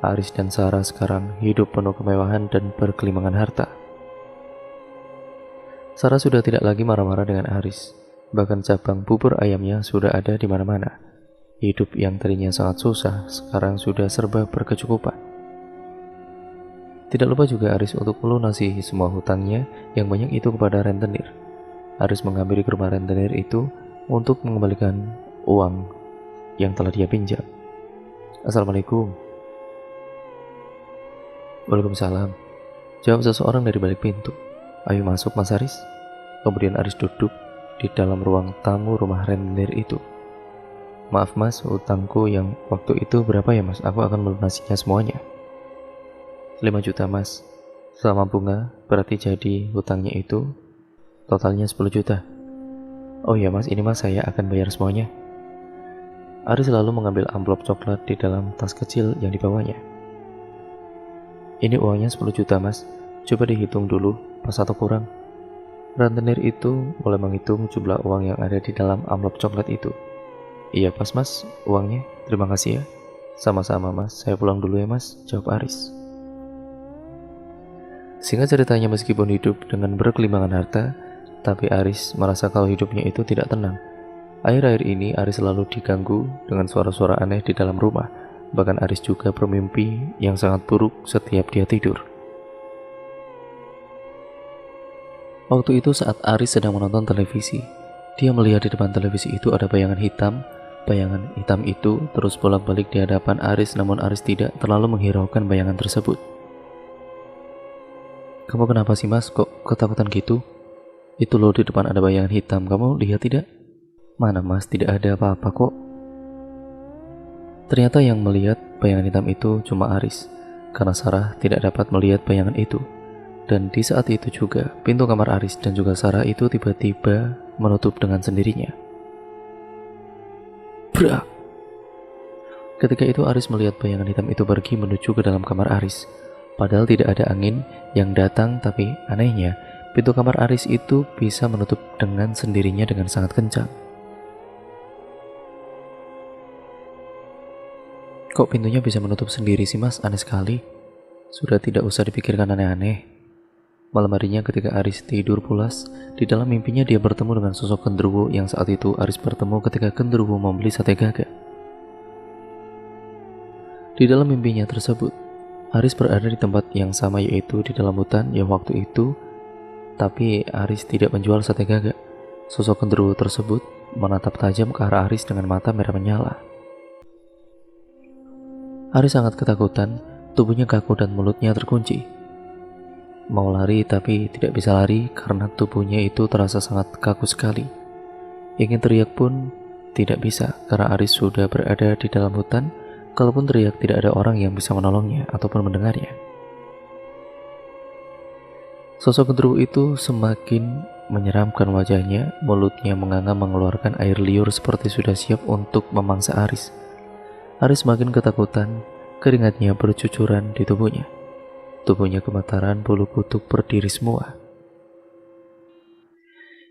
Aris dan Sarah sekarang hidup penuh kemewahan dan berkelimangan harta. Sarah sudah tidak lagi marah-marah dengan Aris. Bahkan cabang bubur ayamnya sudah ada di mana-mana. Hidup yang tadinya sangat susah, sekarang sudah serba berkecukupan. Tidak lupa juga Aris untuk melunasi semua hutangnya yang banyak itu kepada rentenir. Aris menghampiri ke rumah rentenir itu untuk mengembalikan uang yang telah dia pinjam. Assalamualaikum. Waalaikumsalam, jawab seseorang dari balik pintu. Ayo masuk, Mas Aris. Kemudian Aris duduk di dalam ruang tamu rumah rentenir itu. Maaf Mas, hutangku yang waktu itu berapa ya Mas? Aku akan melunasinya semuanya. 5 juta Mas. Selama bunga, berarti jadi hutangnya itu totalnya 10 juta. Oh ya Mas, ini Mas, saya akan bayar semuanya. Aris selalu mengambil amplop coklat di dalam tas kecil yang dibawanya. Ini uangnya 10 juta Mas. Coba dihitung dulu, pas atau kurang. Rentenir itu mulai menghitung jumlah uang yang ada di dalam amplop coklat itu. Iya pas Mas, uangnya. Terima kasih ya. Sama-sama Mas, saya pulang dulu ya Mas, jawab Aris. Singkat ceritanya, meskipun hidup dengan berkelimangan harta, tapi Aris merasa kalau hidupnya itu tidak tenang. Akhir-akhir ini Aris selalu diganggu dengan suara-suara aneh di dalam rumah. Bahkan Aris juga bermimpi yang sangat buruk setiap dia tidur. Waktu itu saat Aris sedang menonton televisi, dia melihat di depan televisi itu ada bayangan hitam. Bayangan hitam itu terus bolak-balik di hadapan Aris, namun Aris tidak terlalu menghiraukan bayangan tersebut. Kamu kenapa sih Mas? Kok ketakutan gitu? Itu loh, di depan ada bayangan hitam, kamu lihat tidak? Mana Mas, tidak ada apa-apa kok. Ternyata yang melihat bayangan hitam itu cuma Aris, karena Sarah tidak dapat melihat bayangan itu. Dan di saat itu juga, pintu kamar Aris dan juga Sarah itu tiba-tiba menutup dengan sendirinya. Brak! Ketika itu Aris melihat bayangan hitam itu pergi menuju ke dalam kamar Aris. Padahal tidak ada angin yang datang, tapi anehnya, pintu kamar Aris itu bisa menutup dengan sendirinya dengan sangat kencang. Kok pintunya bisa menutup sendiri sih mas? Aneh sekali. Sudah tidak usah dipikirkan aneh-aneh. Malam harinya ketika Aris tidur pulas, di dalam mimpinya dia bertemu dengan sosok genderuwo yang saat itu Aris bertemu ketika genderuwo membeli sate gagak. Di dalam mimpinya tersebut, Aris berada di tempat yang sama, yaitu di dalam hutan yang waktu itu, tapi Aris tidak menjual sate gagak. Sosok genderuwo tersebut menatap tajam ke arah Aris dengan mata merah menyala. Aris sangat ketakutan, tubuhnya kaku dan mulutnya terkunci. Mau lari tapi tidak bisa lari karena tubuhnya itu terasa sangat kaku sekali. Ingin teriak pun tidak bisa karena Aris sudah berada di dalam hutan. Kalaupun teriak tidak ada orang yang bisa menolongnya ataupun mendengarnya. Sosok genderuwo itu semakin menyeramkan wajahnya, mulutnya menganga mengeluarkan air liur seperti sudah siap untuk memangsa Aris. Aris semakin ketakutan, keringatnya bercucuran di tubuhnya. Tubuhnya gemetaran, bulu kutub berdiri semua.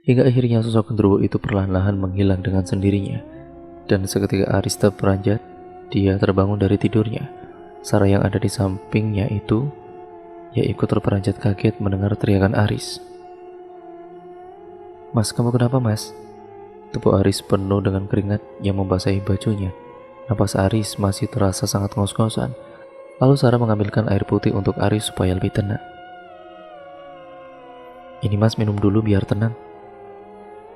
Hingga akhirnya sosok genderuwo itu perlahan-lahan menghilang dengan sendirinya. Dan seketika Aris terperanjat, dia terbangun dari tidurnya. Sarah yang ada di sampingnya itu, ia ikut terperanjat kaget mendengar teriakan Aris. "Mas, kamu kenapa mas?" Tubuh Aris penuh dengan keringat yang membasahi bajunya. Napas Aris masih terasa sangat ngos-ngosan. Lalu Sarah mengambilkan air putih untuk Aris supaya lebih tenang. "Ini mas, minum dulu biar tenang."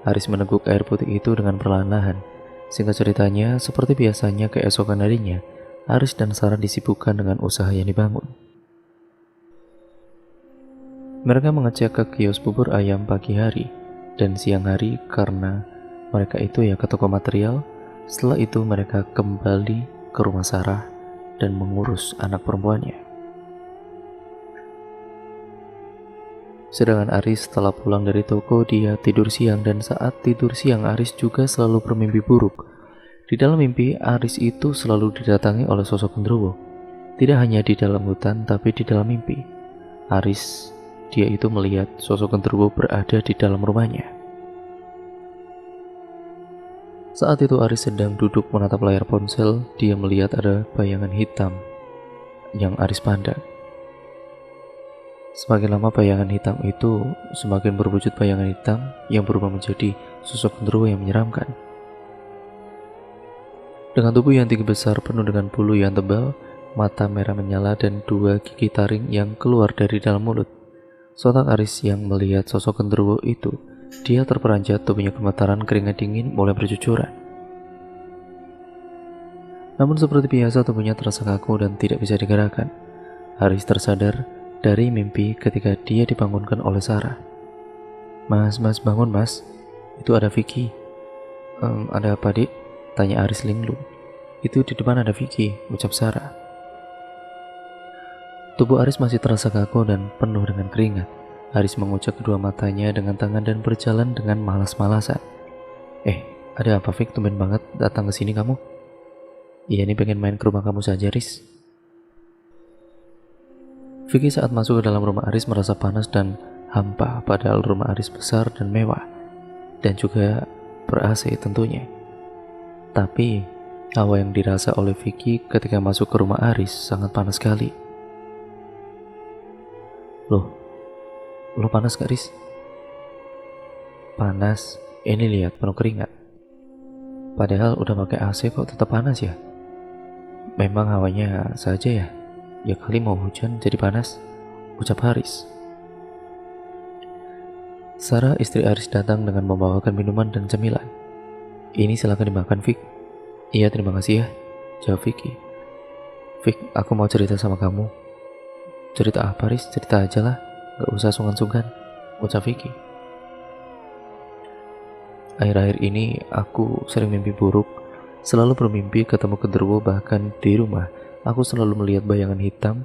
Aris meneguk air putih itu dengan perlahan-lahan. Singkat ceritanya, seperti biasanya keesokan harinya, Aris dan Sarah disibukkan dengan usaha yang dibangun. Mereka mengecek ke kios bubur ayam pagi hari dan siang hari karena mereka itu ya ke toko material. Setelah itu mereka kembali ke rumah Sarah dan mengurus anak perempuannya. Sedangkan Aris setelah pulang dari toko, dia tidur siang, dan saat tidur siang Aris juga selalu bermimpi buruk. Di dalam mimpi, Aris itu selalu didatangi oleh sosok genderuwo. Tidak hanya di dalam hutan, tapi di dalam mimpi. Aris, dia itu melihat sosok genderuwo berada di dalam rumahnya. Saat itu Aris sedang duduk menatap layar ponsel, dia melihat ada bayangan hitam yang Aris pandang. Semakin lama bayangan hitam itu semakin berwujud bayangan hitam yang berubah menjadi sosok genderuwo yang menyeramkan. Dengan tubuh yang tinggi besar penuh dengan bulu yang tebal, mata merah menyala dan dua gigi taring yang keluar dari dalam mulut. Sontak Aris yang melihat sosok genderuwo itu, dia terperanjat, tubuhnya gemetaran, keringat dingin mulai bercucuran. Namun seperti biasa tubuhnya terasa kaku dan tidak bisa digerakkan. Aris tersadar dari mimpi ketika dia dibangunkan oleh Sarah. Mas, bangun mas, itu ada Vicky." Ada apa dik?" tanya Aris linglung. "Itu di depan ada Vicky," ucap Sarah. Tubuh Aris masih terasa kaku dan penuh dengan keringat. Aris mengucap kedua matanya dengan tangan dan berjalan dengan malas-malasan. Ada apa Vic? Tumben banget datang ke sini kamu." "Iya, ini pengen main ke rumah kamu saja, Riz." Vicky saat masuk ke dalam rumah Aris merasa panas dan hampa, padahal rumah Aris besar dan mewah, dan juga ber-AC tentunya. Tapi hawa yang dirasa oleh Vicky ketika masuk ke rumah Aris sangat panas sekali. Lo panas gak, Riz?" "Panas, ini lihat penuh keringat." "Padahal udah pakai AC kok tetap panas ya?" "Memang hawanya saja ya. Ya kali mau hujan jadi panas," ucap Haris. Sarah, istri Aris, datang dengan membawakan minuman dan cemilan. "Ini silakan dimakan, Vic." "Iya, terima kasih ya," jawab Vicky. "Vic, aku mau cerita sama kamu." "Cerita apa, Riz? Cerita aja lah, gak usah sungkan-sungkan," ucap Vicky. "Akhir-akhir ini aku sering mimpi buruk. Selalu bermimpi ketemu genderuwo, bahkan di rumah aku selalu melihat bayangan hitam.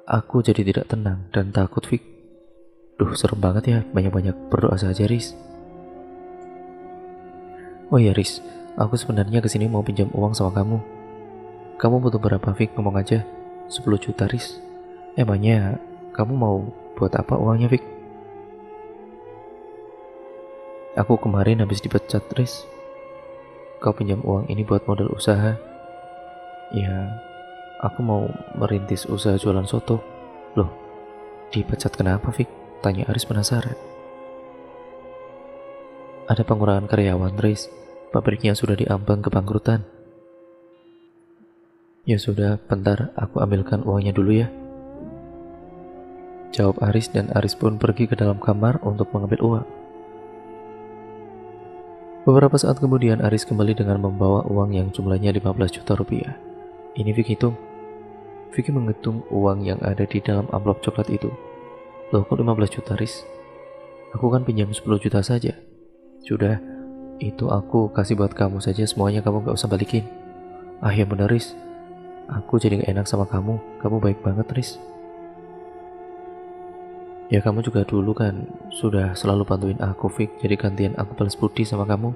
Aku jadi tidak tenang dan takut, Vic." "Duh, serem banget ya, banyak-banyak berdoa saja, Riz." "Oh ya, Riz, aku sebenarnya kesini mau pinjam uang sama kamu." "Kamu butuh berapa, Vic? Ngomong aja." 10 juta, Riz." Emangnya kamu mau buat apa uangnya, Vic? Aku kemarin habis dipecat, Riz. Kau pinjam uang ini buat modal usaha. Ya, aku mau merintis usaha jualan soto. Loh, dipecat kenapa, Vic? Tanya Aris penasaran. Ada pengurangan karyawan, Riz. Pabriknya sudah diambang kebangkrutan. Ya sudah, bentar aku ambilkan uangnya dulu ya. Jawab Aris dan Aris pun pergi ke dalam kamar untuk mengambil uang. Beberapa saat kemudian Aris kembali dengan membawa uang yang jumlahnya 15 juta rupiah. Ini Vicky hitung. Vicky menghitung uang yang ada di dalam amplop coklat itu. Loh, kok 15 juta, Riz? Aku kan pinjam 10 juta saja. Sudah, itu aku kasih buat kamu saja, semuanya kamu gak usah balikin. Ah ya bener, Riz. Aku jadi gak enak sama kamu baik banget, Riz. Ya kamu juga dulu kan sudah selalu bantuin aku, Vic, jadi gantian aku balas budi sama kamu.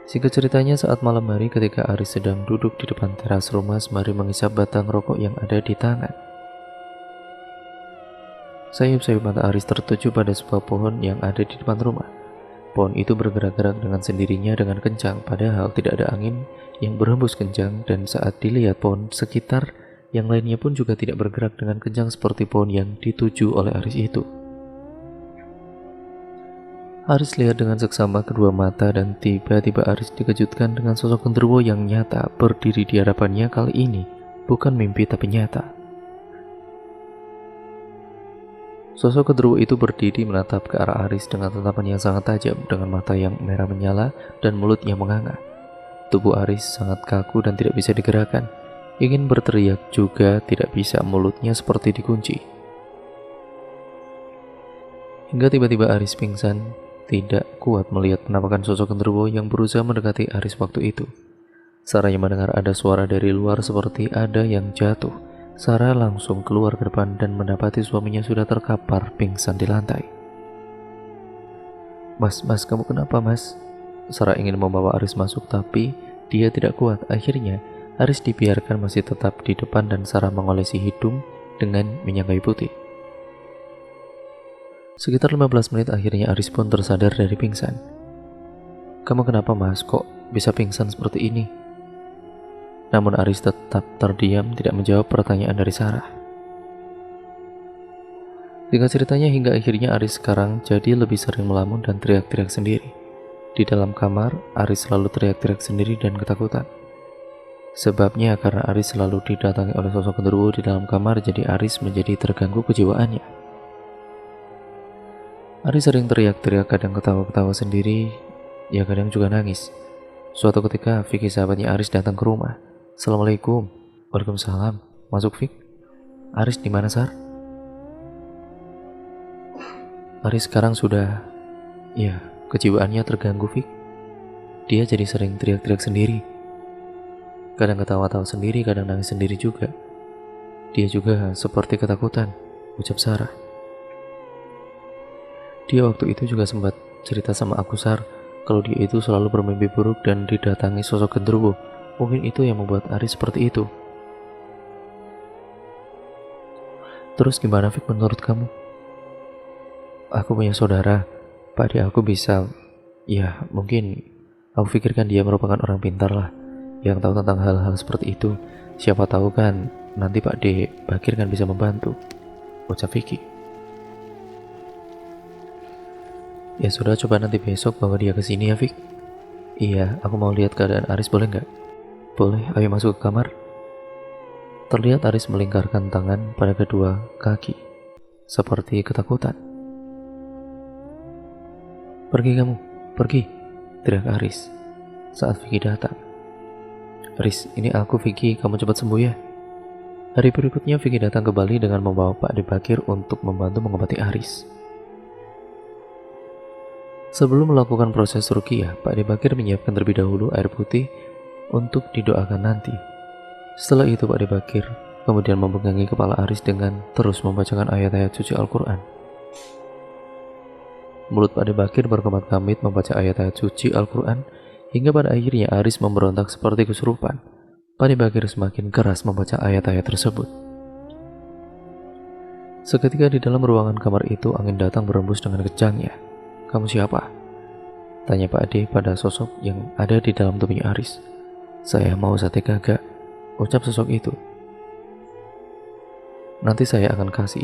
Singkat ceritanya, saat malam hari ketika Aris sedang duduk di depan teras rumah sembari mengisap batang rokok yang ada di tangan, sayup-sayup mata Aris tertuju pada sebuah pohon yang ada di depan rumah. Pohon itu bergerak-gerak dengan sendirinya dengan kencang, padahal tidak ada angin yang berhembus kencang, dan saat dilihat pohon sekitar yang lainnya pun juga tidak bergerak dengan kencang seperti pohon yang dituju oleh Aris itu. Aris lihat dengan seksama kedua mata dan tiba-tiba Aris dikejutkan dengan sosok genderuwo yang nyata berdiri di hadapannya kali ini. Bukan mimpi tapi nyata. Sosok genderuwo itu berdiri menatap ke arah Aris dengan tatapan yang sangat tajam, dengan mata yang merah menyala dan mulut yang menganga. Tubuh Aris sangat kaku dan tidak bisa digerakkan. Ingin berteriak juga tidak bisa, mulutnya seperti dikunci. Hingga tiba-tiba Aris pingsan. Tidak kuat melihat penampakan sosok genderuwo yang berusaha mendekati Aris waktu itu. Sarah yang mendengar ada suara dari luar seperti ada yang jatuh. Sarah langsung keluar ke depan dan mendapati suaminya sudah terkapar pingsan di lantai. Mas, kamu kenapa, Mas? Sarah ingin membawa Aris masuk tapi dia tidak kuat. Akhirnya Aris dibiarkan masih tetap di depan dan Sarah mengolesi hidung dengan minyak kayu putih. Sekitar 15 menit akhirnya Aris pun tersadar dari pingsan. Kamu kenapa, Mas? Kok bisa pingsan seperti ini? Namun Aris tetap terdiam, tidak menjawab pertanyaan dari Sarah. Singkat ceritanya, hingga akhirnya Aris sekarang jadi lebih sering melamun dan teriak-teriak sendiri. Di dalam kamar, Aris selalu teriak-teriak sendiri dan ketakutan. Sebabnya karena Aris selalu didatangi oleh sosok genderuwo di dalam kamar, jadi Aris menjadi terganggu kejiwaannya. Aris sering teriak-teriak, kadang ketawa-ketawa sendiri, ya kadang juga nangis. Suatu ketika, Vicky sahabatnya Aris datang ke rumah. Assalamualaikum. Waalaikumsalam. Masuk, Vic. Aris di mana, Sar? Aris sekarang sudah, ya, kejiwaannya terganggu, Vic. Dia jadi sering teriak-teriak sendiri. Kadang ketawa-tawa sendiri, kadang nangis sendiri juga. Dia juga seperti ketakutan, ucap Sarah. Dia waktu itu juga sempat cerita sama aku, Sar, kalau dia itu selalu bermimpi buruk dan didatangi sosok genderuwo. Mungkin itu yang membuat Aris seperti itu. Terus gimana, Vic, menurut kamu? Aku punya saudara, Pak De aku bisa, ya mungkin aku pikirkan dia merupakan orang pintar lah, yang tahu tentang hal-hal seperti itu. Siapa tahu kan nanti Pak De Bakir kan bisa membantu, ucap Vicky. Ya sudah, coba nanti besok bawa dia ke sini ya, Vic. Iya, aku mau lihat keadaan Aris, boleh nggak? Boleh, ayo masuk ke kamar. Terlihat Aris melingkarkan tangan pada kedua kaki, seperti ketakutan. Pergi kamu, pergi, teriak Aris saat Vicky datang. Aris, ini aku Vicky, kamu cepat sembuh ya. Hari berikutnya Vicky datang ke Bali dengan membawa Pak De Bakir untuk membantu mengobati Aris. Sebelum melakukan proses ruqyah, Pak De Bakir menyiapkan terlebih dahulu air putih untuk didoakan nanti. Setelah itu Pak De Bakir kemudian memegangi kepala Aris dengan terus membacakan ayat-ayat suci Al-Quran. Mulut Pak De Bakir berkemat-kamit membaca ayat-ayat suci Al-Quran hingga pada akhirnya Aris memberontak seperti kesurupan. Pak De Bakir semakin keras membaca ayat-ayat tersebut. Seketika di dalam ruangan kamar itu angin datang berembus dengan kencangnya. "Kamu siapa?" tanya Pak Ade pada sosok yang ada di dalam tubuhnya Aris. "Saya mau sate gagak," ucap sosok itu. "Nanti saya akan kasih,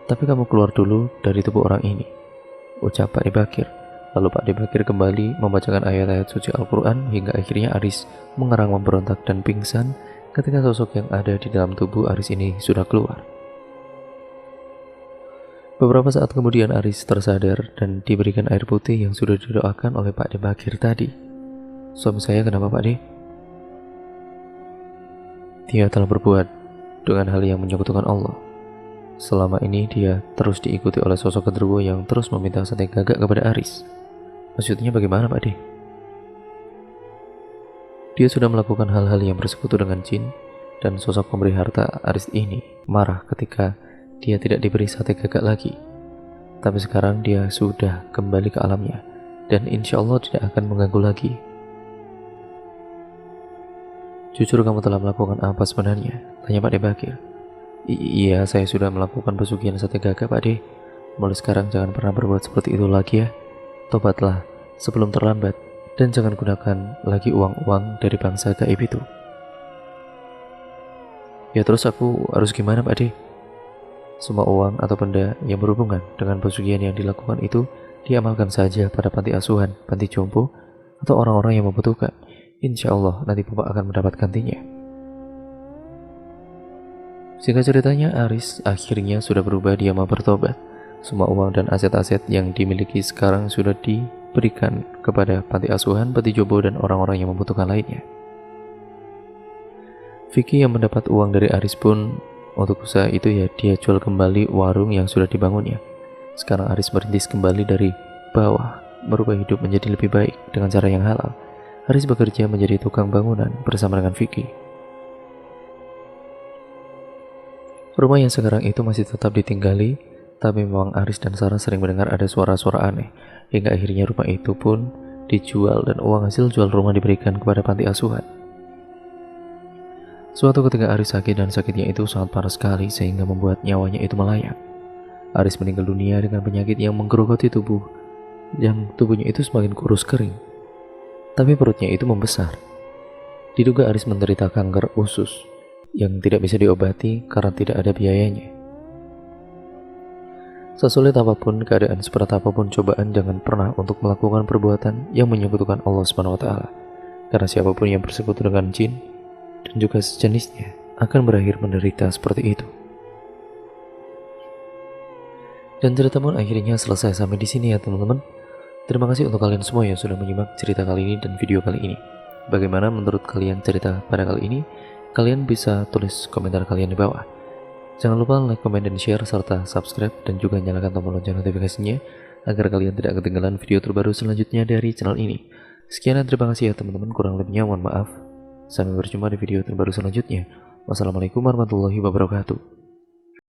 tapi kamu keluar dulu dari tubuh orang ini," ucap Pak De Bakir. Lalu Pak De Bakir kembali membacakan ayat-ayat suci Al-Quran hingga akhirnya Aris mengerang memberontak dan pingsan ketika sosok yang ada di dalam tubuh Aris ini sudah keluar. Beberapa saat kemudian Aris tersadar dan diberikan air putih yang sudah didoakan oleh Pak De Bakir tadi. "Suami saya kenapa, Pak De?" "Dia telah berbuat dengan hal yang menyekutukan Allah. Selama ini dia terus diikuti oleh sosok genderuwo yang terus meminta sate gagak kepada Aris." "Maksudnya bagaimana, Pak De?" "Dia sudah melakukan hal-hal yang bersekutu dengan jin, dan sosok pemberi harta Aris ini marah ketika dia tidak diberi sate gagak lagi. Tapi sekarang dia sudah kembali ke alamnya, dan insya Allah tidak akan mengganggu lagi." "Jujur kamu telah melakukan apa sebenarnya?" tanya Pak De Bakir. Iya, saya sudah melakukan pesugihan sate gagak, Pak De. Mulai sekarang jangan pernah berbuat seperti itu lagi ya. Tobatlah sebelum terlambat, dan jangan gunakan lagi uang-uang dari bangsa gaib itu." "Ya terus aku harus gimana, Pak De?" "Semua uang atau benda yang berhubungan dengan pesugihan yang dilakukan itu diamalkan saja pada panti asuhan, panti jompo, atau orang-orang yang membutuhkan. Insya Allah nanti Bapak akan mendapat gantinya." Singkat ceritanya, Aris akhirnya sudah berubah, dia mau bertobat. Semua uang dan aset-aset yang dimiliki sekarang sudah diberikan kepada panti asuhan, panti jompo, dan orang-orang yang membutuhkan lainnya. Vicky yang mendapat uang dari Aris pun untuk usaha itu ya dia jual kembali warung yang sudah dibangunnya. Sekarang Aris merintis kembali dari bawah, merubah hidup menjadi lebih baik dengan cara yang halal. Aris bekerja menjadi tukang bangunan bersama dengan Vicky. Rumah yang sekarang itu masih tetap ditinggali, tapi memang Aris dan Sarah sering mendengar ada suara-suara aneh, hingga akhirnya rumah itu pun dijual dan uang hasil jual rumah diberikan kepada panti asuhan. Suatu ketika Aris sakit, dan sakitnya itu sangat parah sekali sehingga membuat nyawanya itu melayang. Aris meninggal dunia dengan penyakit yang menggerogoti tubuh, dan tubuhnya itu semakin kurus kering. Tapi perutnya itu membesar. Diduga Aris menderita kanker usus yang tidak bisa diobati karena tidak ada biayanya. Sesulit apapun keadaan, seberat apapun cobaan, jangan pernah untuk melakukan perbuatan yang menyekutukan Allah SWT. Karena siapapun yang bersekutu dengan jin dan juga sejenisnya akan berakhir menderita seperti itu. Dan cerita pun akhirnya selesai sampai di sini ya teman-teman. Terima kasih untuk kalian semua yang sudah menyimak cerita kali ini dan video kali ini. Bagaimana menurut kalian cerita pada kali ini? Kalian bisa tulis komentar kalian di bawah. Jangan lupa like, comment, dan share, serta subscribe dan juga nyalakan tombol lonceng notifikasinya agar kalian tidak ketinggalan video terbaru selanjutnya dari channel ini. Sekian dan terima kasih ya teman-teman, kurang lebihnya mohon maaf. Sampai berjumpa di video terbaru selanjutnya. Wassalamualaikum warahmatullahi wabarakatuh.